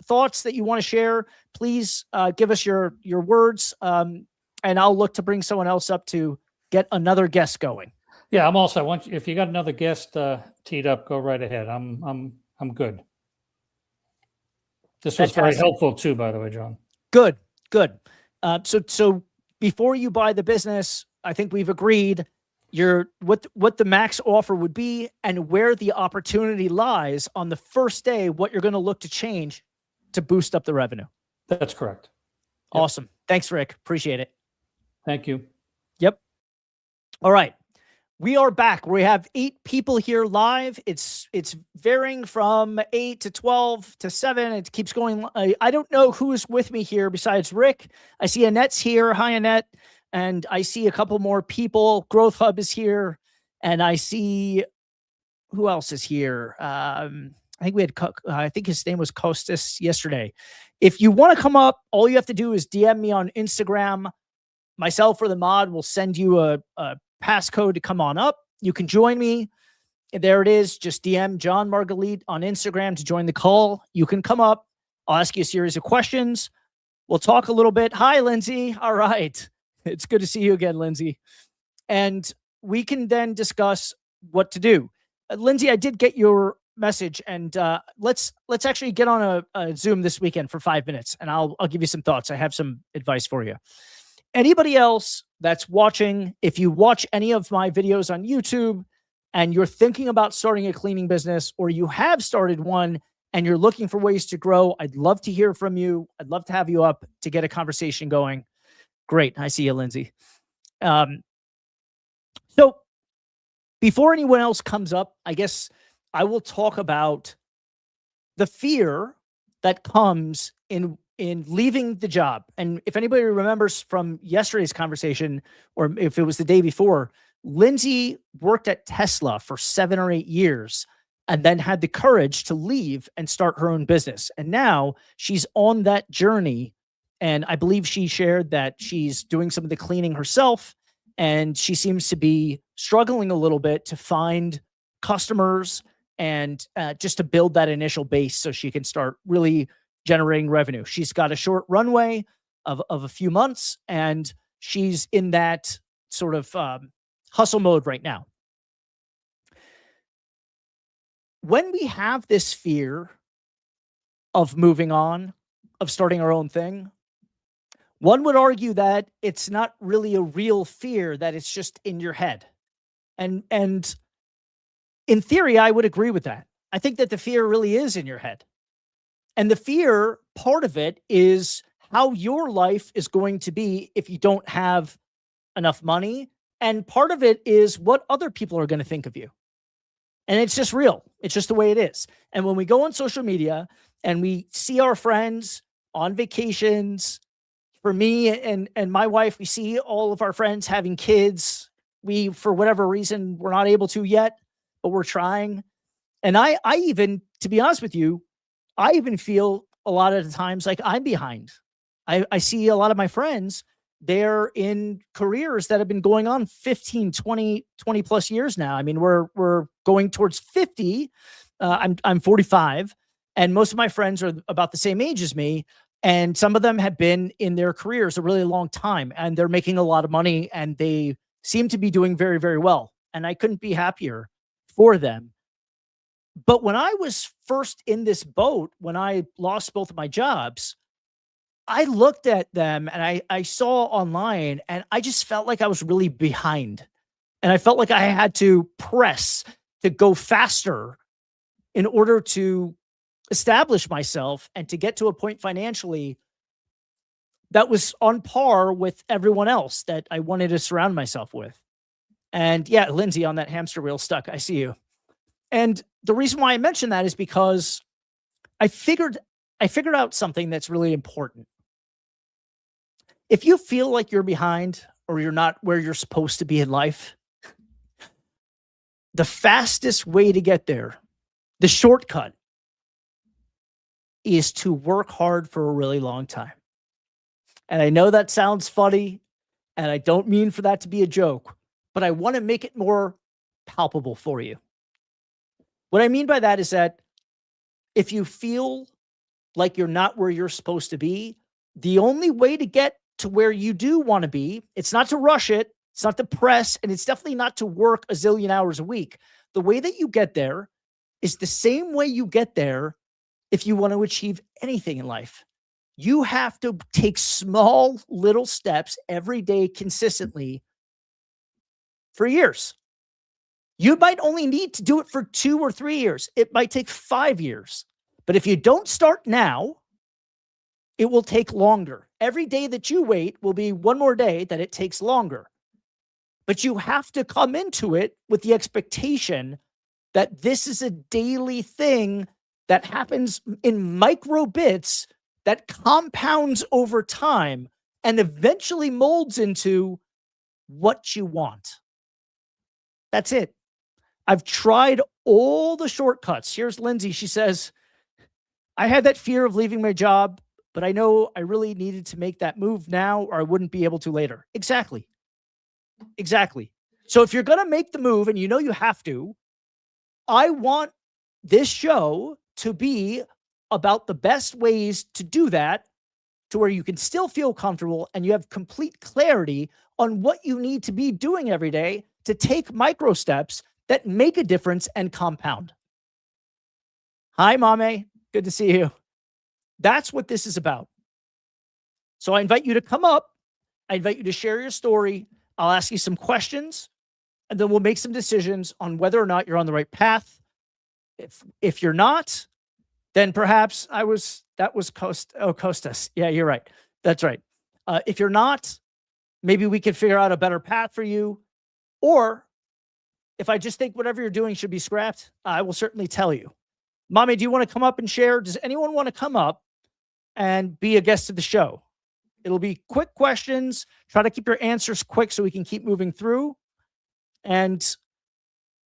thoughts that you want to share, please give us your words, and I'll look to bring someone else up to get another guest going. Yeah, I'm also. If you got another guest teed up, go right ahead. I'm good. This was very helpful too, by the way, John. Good. So before you buy the business, I think we've agreed what the max offer would be and where the opportunity lies on the first day, what you're going to look to change to boost up the revenue. That's correct. Awesome. Yep. Thanks, Rick. Appreciate it. Thank you. Yep. All right. We are back. We have 8 people here live. It's varying from 8 to 12 to 7. It keeps going. I don't know who is with me here besides Rick. I see Annette's here. Hi, Annette. And I see a couple more people. Growth Hub is here. And I see, who else is here? I think his name was Costas yesterday. If you want to come up, all you have to do is DM me on Instagram. Myself or the mod will send you a passcode to come on up. You can join me. There it is. Just DM John Margalite on Instagram to join the call. You can come up. I'll ask you a series of questions. We'll talk a little bit. Hi, Lindsay. All right. It's good to see you again, Lindsay. And we can then discuss what to do. Lindsay, I did get your message, and let's actually get on a Zoom this weekend for 5 minutes, and I'll give you some thoughts. I have some advice for you. Anybody else that's watching, if you watch any of my videos on YouTube and you're thinking about starting a cleaning business, or you have started one and you're looking for ways to grow, I'd love to hear from you. I'd love to have you up to get a conversation going. Great. I see you, Lindsay. So before anyone else comes up, I guess I will talk about the fear that comes in leaving the job. And if anybody remembers from yesterday's conversation, or if it was the day before, Lindsay worked at Tesla for 7 or 8 years and then had the courage to leave and start her own business. And now she's on that journey. And I believe she shared that she's doing some of the cleaning herself, and she seems to be struggling a little bit to find customers and just to build that initial base so she can start really generating revenue. She's got a short runway of a few months, and she's in that sort of hustle mode right now. When we have this fear of moving on, of starting our own thing, one would argue that it's not really a real fear, that it's just in your head. And in theory, I would agree with that. I think that the fear really is in your head. And the fear, part of it is how your life is going to be if you don't have enough money. And part of it is what other people are going to think of you. And it's just real. It's just the way it is. And when we go on social media and we see our friends on vacations, for me and my wife, we see all of our friends having kids. We, for whatever reason, we're not able to yet, but we're trying. And I even, to be honest with you, I even feel a lot of the times like I'm behind. I see a lot of my friends, they're in careers that have been going on 15, 20 plus years now. I mean, we're going towards 50. I'm 45, and most of my friends are about the same age as me. And some of them have been in their careers a really long time, and they're making a lot of money, and they seem to be doing very, very well. And I couldn't be happier for them. But when I was first in this boat, when I lost both of my jobs, I looked at them and I saw online, and I just felt like I was really behind. And I felt like I had to press to go faster in order to establish myself and to get to a point financially that was on par with everyone else that I wanted to surround myself with. And yeah, Lindsay on that hamster wheel stuck. I see you. And the reason why I mentioned that is because I figured out something that's really important. If you feel like you're behind or you're not where you're supposed to be in life, the fastest way to get there, the shortcut, is to work hard for a really long time. And I know that sounds funny, and I don't mean for that to be a joke, but I want to make it more palpable for you. What I mean by that is that if you feel like you're not where you're supposed to be, the only way to get to where you do want to be, it's not to rush it, it's not to press, and it's definitely not to work a zillion hours a week. The way that you get there is the same way you get there if you want to achieve anything in life. You have to take small little steps every day consistently for years. You might only need to do it for 2 or 3 years. It might take 5 years. But if you don't start now, it will take longer. Every day that you wait will be one more day that it takes longer. But you have to come into it with the expectation that this is a daily thing that happens in micro bits that compounds over time and eventually molds into what you want. That's it. I've tried all the shortcuts. Here's Lindsay. She says, I had that fear of leaving my job, but I know I really needed to make that move now or I wouldn't be able to later. Exactly. So if you're going to make the move and you know you have to, I want this show to be about the best ways to do that, to where you can still feel comfortable and you have complete clarity on what you need to be doing every day to take micro steps that make a difference and compound. Hi, Mame. Good to see you. That's what this is about. So I invite you to come up. I invite you to share your story. I'll ask you some questions, and then we'll make some decisions on whether or not you're on the right path. If you're not, then perhaps that was Costas. Yeah, you're right. That's right. If you're not, maybe we can figure out a better path for you. Or if I just think whatever you're doing should be scrapped, I will certainly tell you. Mommy, do you want to come up and share? Does anyone want to come up and be a guest of the show? It'll be quick questions. Try to keep your answers quick so we can keep moving through. And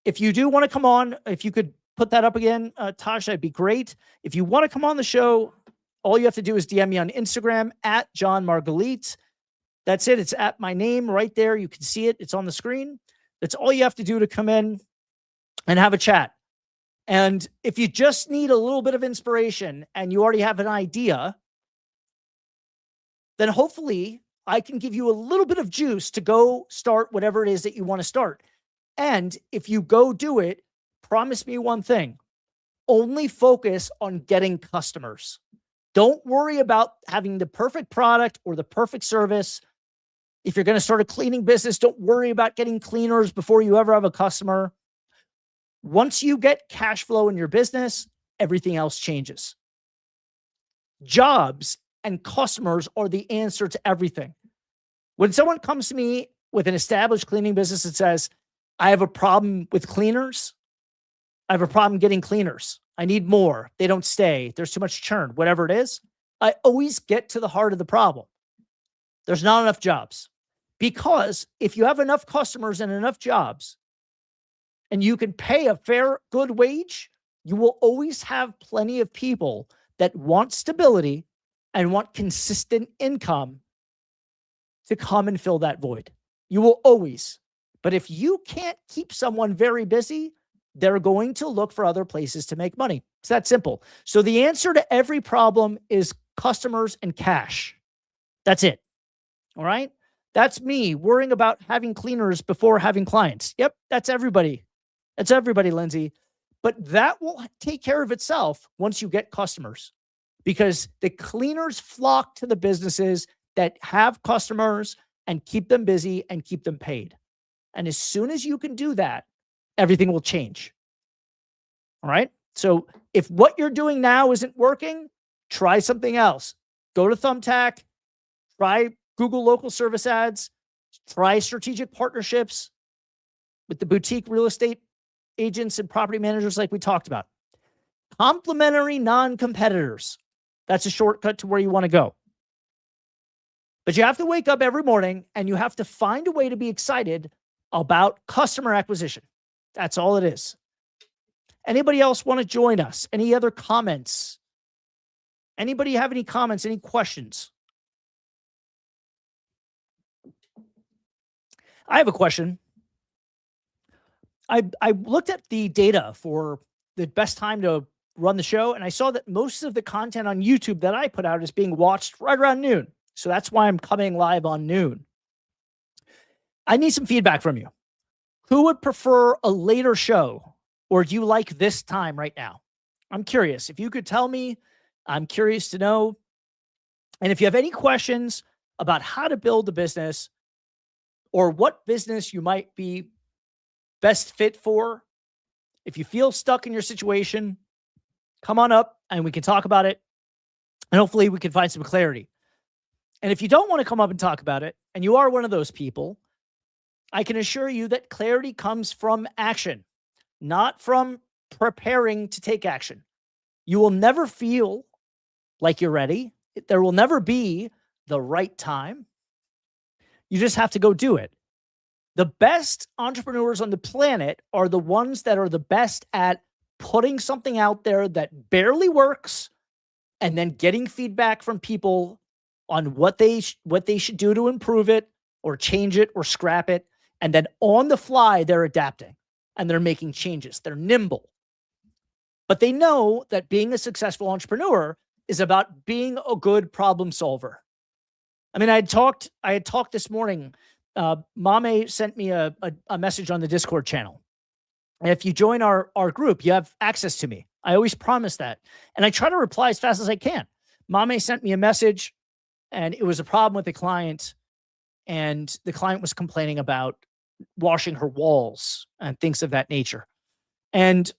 if you do want to come on, if you could put that up again, Tosh, that'd be great. If you want to come on the show, all you have to do is DM me on Instagram at John Margalite. That's it. It's at my name right there. You can see it. It's on the screen. That's all you have to do to come in and have a chat. And if you just need a little bit of inspiration and you already have an idea, then hopefully I can give you a little bit of juice to go start whatever it is that you want to start. And if you go do it, promise me one thing: only focus on getting customers. Don't worry about having the perfect product or the perfect service. If you're going to start a cleaning business, don't worry about getting cleaners before you ever have a customer. Once you get cash flow in your business, everything else changes. Jobs and customers are the answer to everything. When someone comes to me with an established cleaning business and says, I have a problem with cleaners, I have a problem getting cleaners. I need more. They don't stay. There's too much churn, whatever it is. I always get to the heart of the problem. There's not enough jobs. Because if you have enough customers and enough jobs, and you can pay a fair, good wage, you will always have plenty of people that want stability and want consistent income to come and fill that void. You will always. But if you can't keep someone very busy, they're going to look for other places to make money. It's that simple. So the answer to every problem is customers and cash. That's it. All right? That's me worrying about having cleaners before having clients. Yep, that's everybody. That's everybody, Lindsay. But that will take care of itself once you get customers, because the cleaners flock to the businesses that have customers and keep them busy and keep them paid. And as soon as you can do that, everything will change. All right? So if what you're doing now isn't working, try something else. Go to Thumbtack, try Google local service ads, try strategic partnerships with the boutique real estate agents and property managers like we talked about. Complementary non-competitors. That's a shortcut to where you want to go. But you have to wake up every morning and you have to find a way to be excited about customer acquisition. That's all it is. Anybody else want to join us? Any other comments? Anybody have any comments, any questions? I have a question. I looked at the data for the best time to run the show, and I saw that most of the content on YouTube that I put out is being watched right around noon. So that's why I'm coming live on noon. I need some feedback from you. Who would prefer a later show, or do you like this time right now? I'm curious. If you could tell me, I'm curious to know. And if you have any questions about how to build a business or what business you might be best fit for, if you feel stuck in your situation, come on up and we can talk about it. And hopefully we can find some clarity. And if you don't want to come up and talk about it, and you are one of those people, I can assure you that clarity comes from action, not from preparing to take action. You will never feel like you're ready. There will never be the right time. You just have to go do it. The best entrepreneurs on the planet are the ones that are the best at putting something out there that barely works and then getting feedback from people on what they should do to improve it or change it or scrap it. And then on the fly, they're adapting and they're making changes. They're nimble. But they know that being a successful entrepreneur is about being a good problem solver. I mean, I had talked this morning. Mame sent me a message on the Discord channel. And if you join our group, you have access to me. I always promise that. And I try to reply as fast as I can. Mame sent me a message, and it was a problem with the client. And the client was complaining about washing her walls and things of that nature. And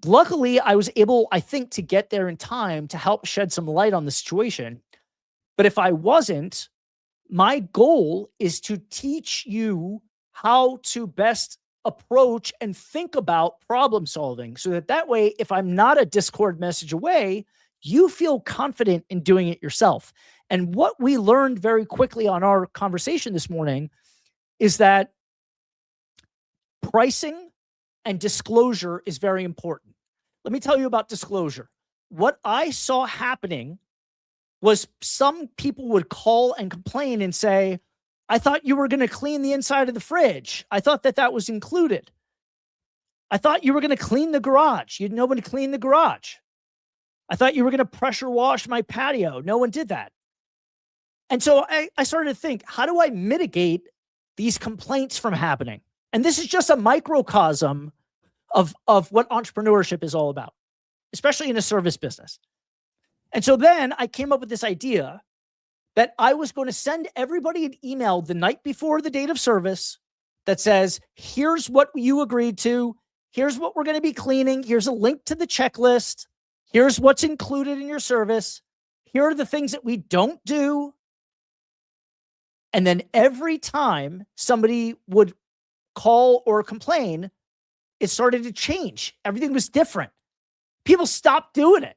luckily, I was able, I think, to get there in time to help shed some light on the situation. But if I wasn't, my goal is to teach you how to best approach and think about problem solving so that way, if I'm not a Discord message away, you feel confident in doing it yourself. And what we learned very quickly on our conversation this morning is that pricing and disclosure is very important. Let me tell you about disclosure. What I saw happening was some people would call and complain and say, I thought you were going to clean the inside of the fridge. I thought that was included. I thought you were going to clean the garage. You know when to clean the garage. I thought you were going to pressure wash my patio. No one did that. And so I started to think, how do I mitigate these complaints from happening? And this is just a microcosm of what entrepreneurship is all about, especially in a service business. And so then I came up with this idea that I was going to send everybody an email the night before the date of service that says, here's what you agreed to. Here's what we're going to be cleaning. Here's a link to the checklist. Here's what's included in your service. Here are the things that we don't do. And then every time somebody would call or complain, it started to change. Everything was different. People stopped doing it.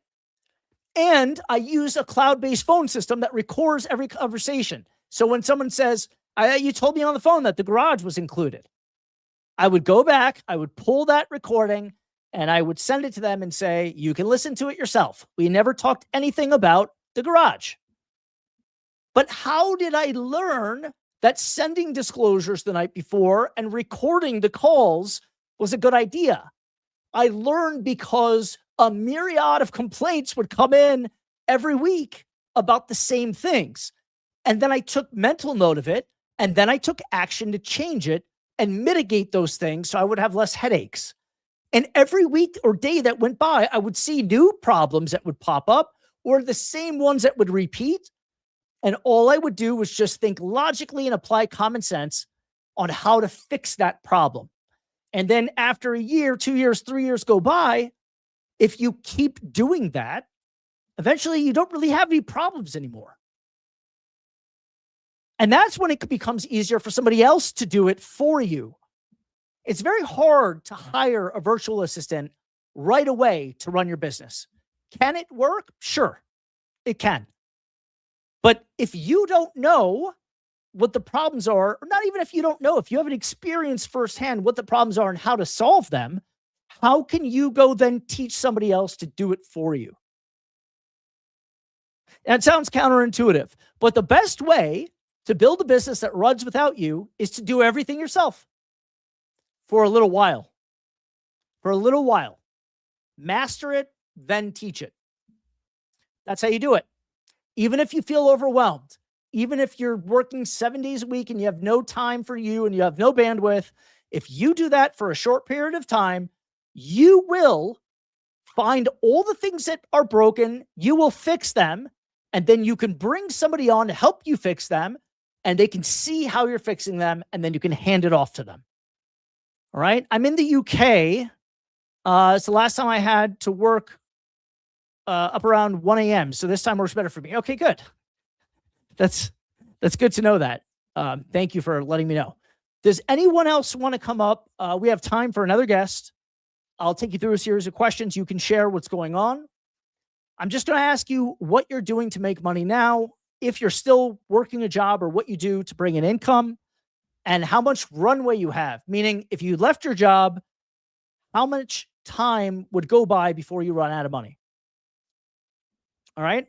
And I use a cloud-based phone system that records every conversation. So when someone says, you told me on the phone that the garage was included, I would go back, I would pull that recording, and I would send it to them and say, you can listen to it yourself. We never talked anything about the garage. But how did I learn that sending disclosures the night before and recording the calls was a good idea? I learned because a myriad of complaints would come in every week about the same things. And then I took mental note of it, and then I took action to change it and mitigate those things so I would have less headaches. And every week or day that went by, I would see new problems that would pop up or the same ones that would repeat. And all I would do was just think logically and apply common sense on how to fix that problem. And then after a year, 2 years, 3 years go by, if you keep doing that, eventually you don't really have any problems anymore. And that's when it becomes easier for somebody else to do it for you. It's very hard to hire a virtual assistant right away to run your business. Can it work? Sure, it can. But if you don't know what the problems are, or not even if you don't know, if you haven't experienced firsthand what the problems are and how to solve them, how can you go then teach somebody else to do it for you? That sounds counterintuitive, but the best way to build a business that runs without you is to do everything yourself for a little while. For a little while. Master it, then teach it. That's how you do it. Even if you feel overwhelmed, even if you're working 7 days a week and you have no time for you and you have no bandwidth, if you do that for a short period of time, you will find all the things that are broken, you will fix them, and then you can bring somebody on to help you fix them, and they can see how you're fixing them, and then you can hand it off to them. All right? I'm in the UK. It's the last time I had to work up around 1 a.m. So this time works better for me. Okay, good. That's good to know that. Thank you for letting me know. Does anyone else want to come up? We have time for another guest. I'll take you through a series of questions. You can share what's going on. I'm just going to ask you what you're doing to make money now, if you're still working a job or what you do to bring in income, and how much runway you have. Meaning, if you left your job, how much time would go by before you run out of money? All right.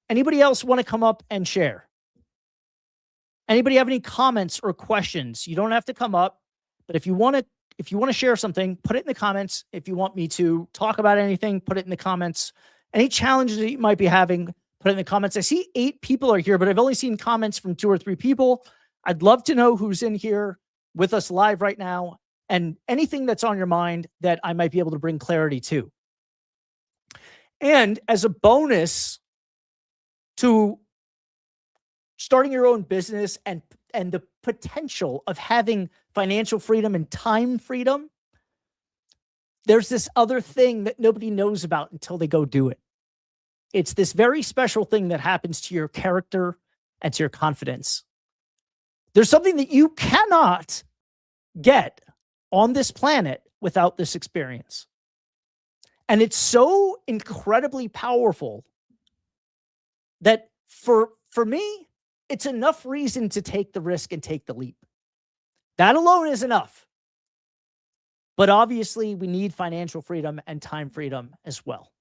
Anybody else want to come up and share? Anybody have any comments or questions? You don't have to come up, but if you want to share something, put it in the comments. If you want me to talk about anything, put it in the comments. Any challenges that you might be having, put it in the comments. I see 8 people are here, but I've only seen comments from 2 or 3 people. I'd love to know who's in here with us live right now and anything that's on your mind that I might be able to bring clarity to. And as a bonus to starting your own business and the potential of having financial freedom and time freedom, there's this other thing that nobody knows about until they go do it. It's this very special thing that happens to your character and to your confidence. There's something that you cannot get on this planet without this experience. And it's so incredibly powerful that for me, it's enough reason to take the risk and take the leap. That alone is enough. But obviously, we need financial freedom and time freedom as well.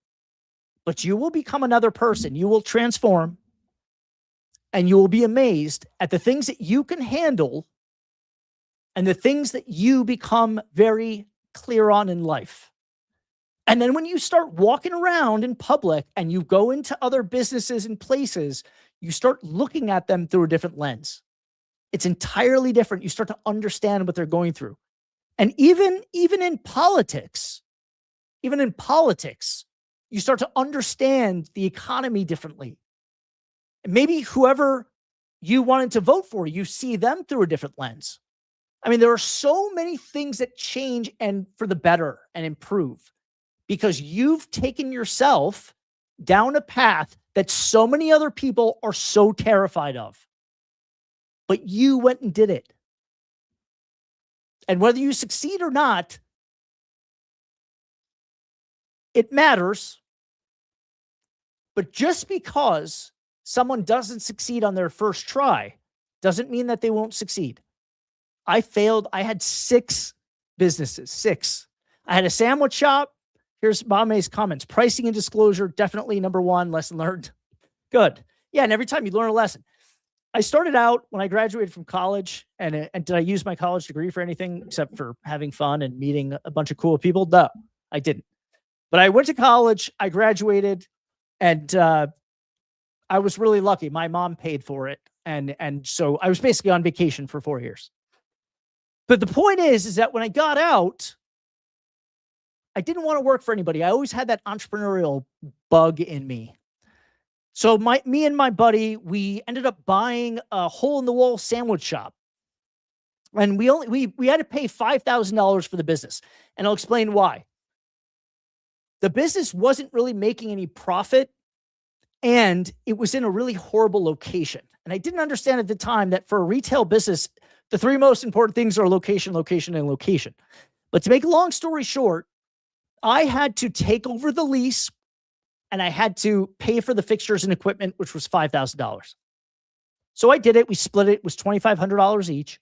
But you will become another person. You will transform, and you will be amazed at the things that you can handle and the things that you become very clear on in life. And then when you start walking around in public and you go into other businesses and places, you start looking at them through a different lens. It's entirely different. You start to understand what they're going through. And even in politics, you start to understand the economy differently. And maybe whoever you wanted to vote for, you see them through a different lens. I mean, there are so many things that change and for the better and improve because you've taken yourself down a path that so many other people are so terrified of. But you went and did it. And whether you succeed or not, it matters. But just because someone doesn't succeed on their first try doesn't mean that they won't succeed. I failed. I had 6 businesses, 6. I had a sandwich shop. Here's Mame's comments. Pricing and disclosure, definitely number 1. Lesson learned. Good. Yeah, and every time you learn a lesson. I started out when I graduated from college, and did I use my college degree for anything except for having fun and meeting a bunch of cool people? No, I didn't. But I went to college, I graduated, and I was really lucky. My mom paid for it, and so I was basically on vacation for 4 years. But the point is that when I got out, I didn't want to work for anybody. I always had that entrepreneurial bug in me. So me and my buddy, we ended up buying a hole-in-the-wall sandwich shop. And we had to pay $5,000 for the business. And I'll explain why. The business wasn't really making any profit, and it was in a really horrible location. And I didn't understand at the time that for a retail business, the 3 most important things are location, location, and location. But to make a long story short, I had to take over the lease, and I had to pay for the fixtures and equipment, which was $5,000. So I did it. We split it. It was $2,500 each.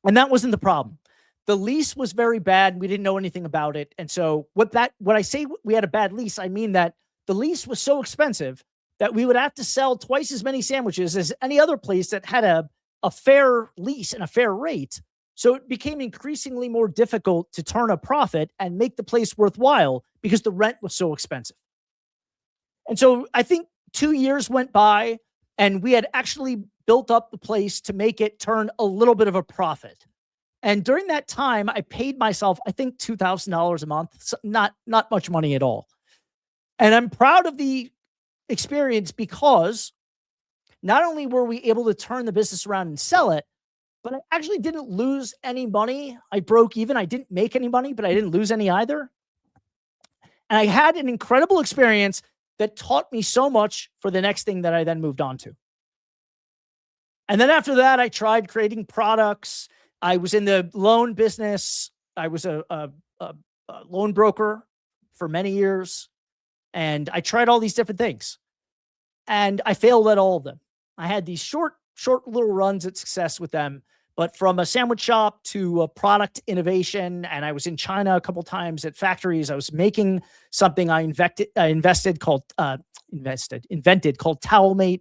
And that wasn't the problem. The lease was very bad. We didn't know anything about it. And so when I say we had a bad lease, I mean that the lease was so expensive that we would have to sell twice as many sandwiches as any other place that had a fair lease and a fair rate. So it became increasingly more difficult to turn a profit and make the place worthwhile because the rent was so expensive. And so I think 2 years went by, and we had actually built up the place to make it turn a little bit of a profit. And during that time, I paid myself, I think, $2,000 a month, so not much money at all. And I'm proud of the experience because not only were we able to turn the business around and sell it, but I actually didn't lose any money. I broke even. I didn't make any money, but I didn't lose any either. And I had an incredible experience that taught me so much for the next thing that I then moved on to. And then after that, I tried creating products. I was in the loan business. I was a loan broker for many years. And I tried all these different things. And I failed at all of them. I had these short little runs at success with them. But from a sandwich shop to a product innovation, and I was in China a couple times at factories. I was making something I invented called TowelMate.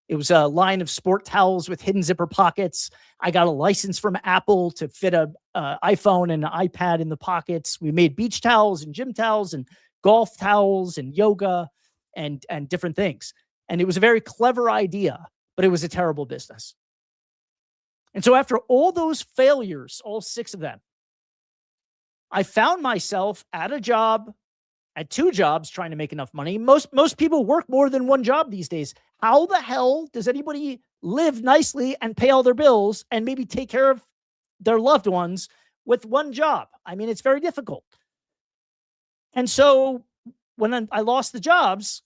It was a line of sport towels with hidden zipper pockets. I got a license from Apple to fit a iPhone and an iPad in the pockets. We made beach towels and gym towels and golf towels and yoga and different things. And it was a very clever idea, but it was a terrible business. And so after all those failures, all 6 of them, I found myself at a job, at 2 jobs, trying to make enough money. Most people work more than 1 job these days. How the hell does anybody live nicely and pay all their bills and maybe take care of their loved ones with 1 job? I mean, it's very difficult. And so when I lost the jobs,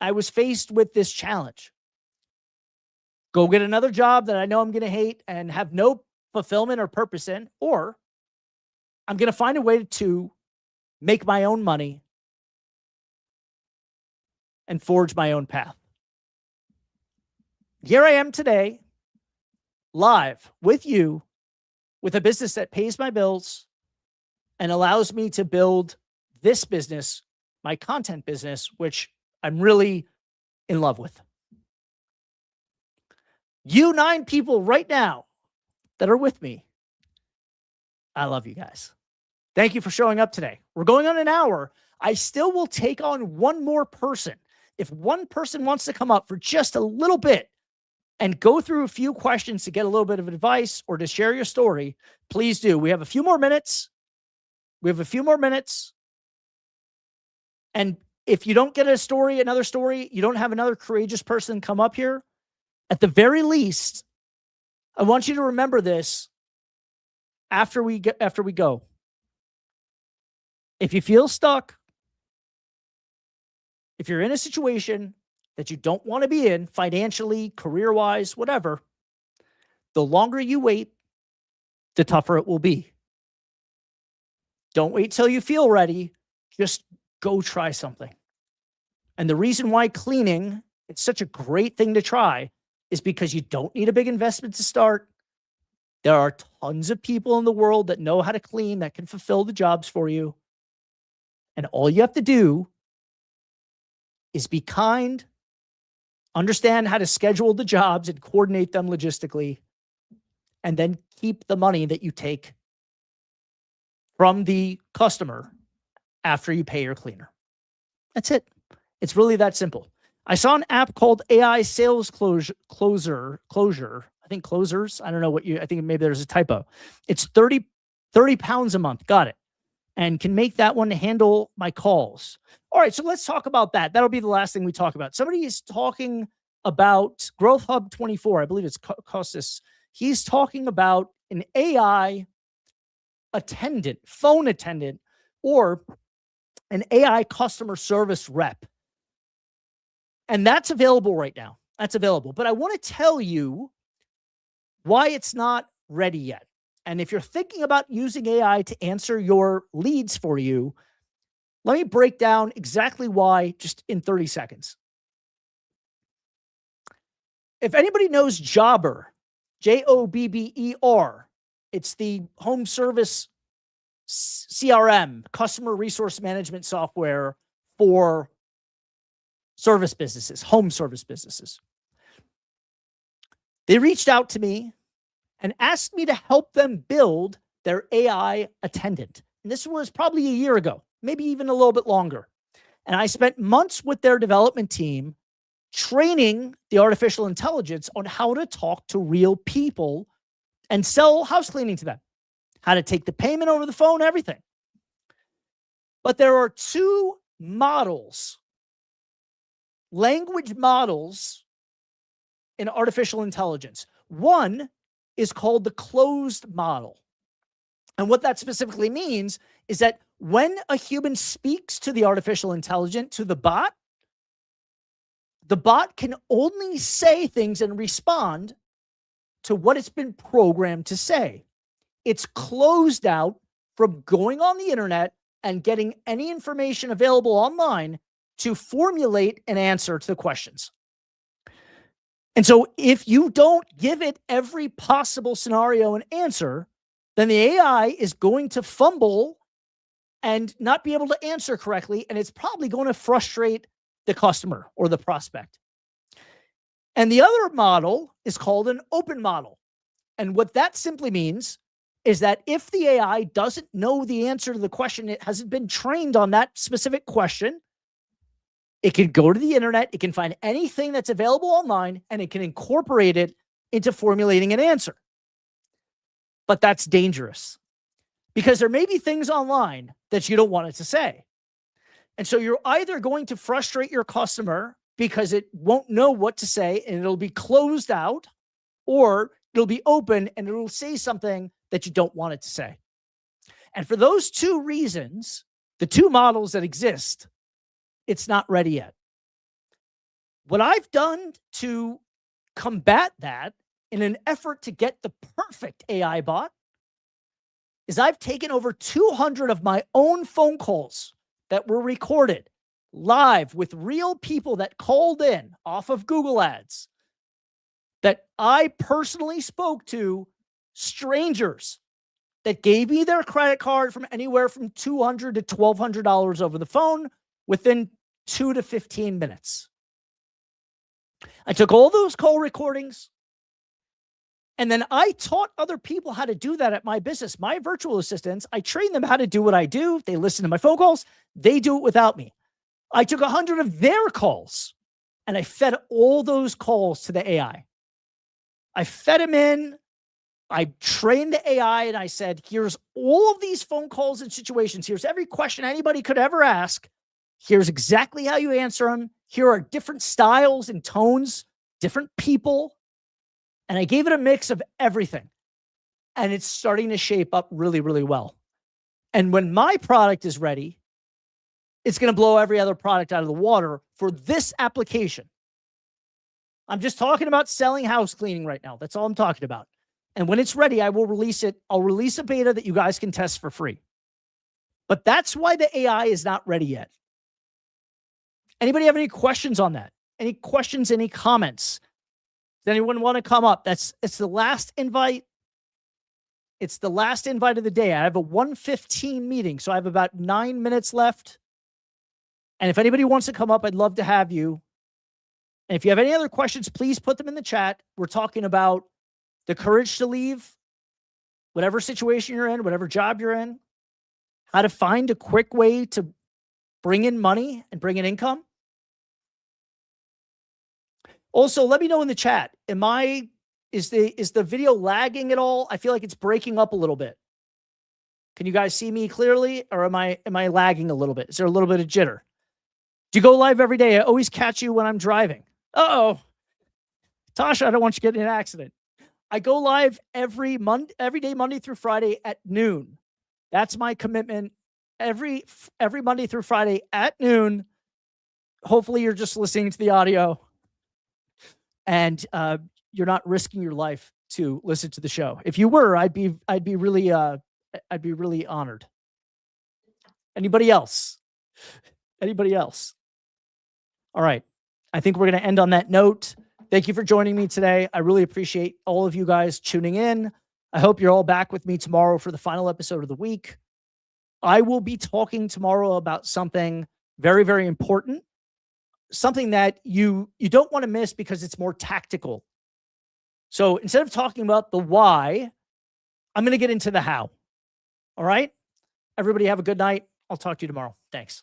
I was faced with this challenge. Go get another job that I know I'm going to hate and have no fulfillment or purpose in, or I'm going to find a way to make my own money and forge my own path. Here I am today, live with you, with a business that pays my bills and allows me to build this business, my content business, which I'm really in love with. You 9 people right now that are with me, I love you guys. Thank you for showing up today. We're going on an hour. I still will take on 1 more person. If 1 person wants to come up for just a little bit and go through a few questions to get a little bit of advice or to share your story, please do. We have a few more minutes. And if you don't get another story, you don't have another courageous person come up here, at the very least, I want you to remember this after we go. If you feel stuck, if you're in a situation that you don't want to be in financially, career-wise, whatever, the longer you wait, the tougher it will be. Don't wait till you feel ready. just go try something. And the reason why cleaning, it's such a great thing to try, is because you don't need a big investment to start. There are tons of people in the world that know how to clean, that can fulfill the jobs for you. And all you have to do is be kind, understand how to schedule the jobs and coordinate them logistically, and then keep the money that you take from the customer after you pay your cleaner. That's it. It's really that simple. I saw an app called AI Sales Closure. I think closers. I don't know I think maybe there's a typo. It's 30 pounds a month. Got it. And can make that one handle my calls. All right, so let's talk about that. That'll be the last thing we talk about. Somebody is talking about Growth Hub 24. I believe it's Costas. He's talking about an AI attendant, phone attendant, or an AI customer service rep. And that's available right now. That's available. But I want to tell you why it's not ready yet. And if you're thinking about using AI to answer your leads for you, let me break down exactly why just in 30 seconds. If anybody knows Jobber, Jobber, it's the home service CRM, customer resource management software for service businesses, home service businesses. They reached out to me and asked me to help them build their AI attendant. And this was probably a year ago, maybe even a little bit longer. And I spent months with their development team training the artificial intelligence on how to talk to real people and sell house cleaning to them, how to take the payment over the phone, everything. But there are two models, language models in artificial intelligence. One is called the closed model. And what that specifically means is that when a human speaks to the artificial intelligence, to the bot can only say things and respond to what it's been programmed to say. It's closed out from going on the internet and getting any information available online to formulate an answer to the questions. And so if you don't give it every possible scenario and answer, then the AI is going to fumble and not be able to answer correctly, and it's probably going to frustrate the customer or the prospect. And the other model is called an open model. And what that simply means is that if the AI doesn't know the answer to the question, it hasn't been trained on that specific question, it can go to the internet, it can find anything that's available online, and it can incorporate it into formulating an answer. But that's dangerous because there may be things online that you don't want it to say. And so you're either going to frustrate your customer because it won't know what to say and it'll be closed out, or it'll be open and it'll say something that you don't want it to say. And for those two reasons, the two models that exist, it's not ready yet. What I've done to combat that in an effort to get the perfect AI bot is I've taken over 200 of my own phone calls that were recorded live with real people that called in off of Google Ads that I personally spoke to, strangers that gave me their credit card from anywhere from $200 to $1,200 over the phone within 2 to 15 minutes. I took all those call recordings and then I taught other people how to do that at my business. My virtual assistants, I trained them how to do what I do. They listen to my phone calls. They do it without me. I took 100 of their calls and I fed all those calls to the AI. I fed them in. I trained the AI and I said, here's all of these phone calls and situations. Here's every question anybody could ever ask. Here's exactly how you answer them. Here are different styles and tones, different people. And I gave it a mix of everything. And it's starting to shape up really, really well. And when my product is ready, it's going to blow every other product out of the water for this application. I'm just talking about selling house cleaning right now. That's all I'm talking about. And when it's ready, I will release it. I'll release a beta that you guys can test for free. But that's why the AI is not ready yet. Anybody have any questions on that? Any questions, any comments? Does anyone want to come up? It's the last invite. It's the last invite of the day. I have a 1:15 meeting, so I have about 9 minutes left. And if anybody wants to come up, I'd love to have you. And if you have any other questions, please put them in the chat. We're talking about the courage to leave, whatever situation you're in, whatever job you're in, how to find a quick way to bring in money and bring in income. Also, let me know in the chat, is the video lagging at all? I feel like it's breaking up a little bit. Can you guys see me clearly, or am I lagging a little bit? Is there a little bit of jitter? Do you go live every day? I always catch you when I'm driving. Uh-oh. Tasha, I don't want you to get in an accident. I go live every day, Monday through Friday at noon. That's my commitment. Every Monday through Friday at noon. Hopefully you're just listening to the audio and you're not risking your life to listen to the show. If you were, I'd be really honored. Anybody else? Anybody else? All right. I think we're going to end on that note. Thank you for joining me today. I really appreciate all of you guys tuning in. I hope you're all back with me tomorrow for the final episode of the week. I will be talking tomorrow about something very, very important, something that you don't want to miss because it's more tactical. So instead of talking about the why, I'm going to get into the how. All right? Everybody have a good night. I'll talk to you tomorrow. Thanks.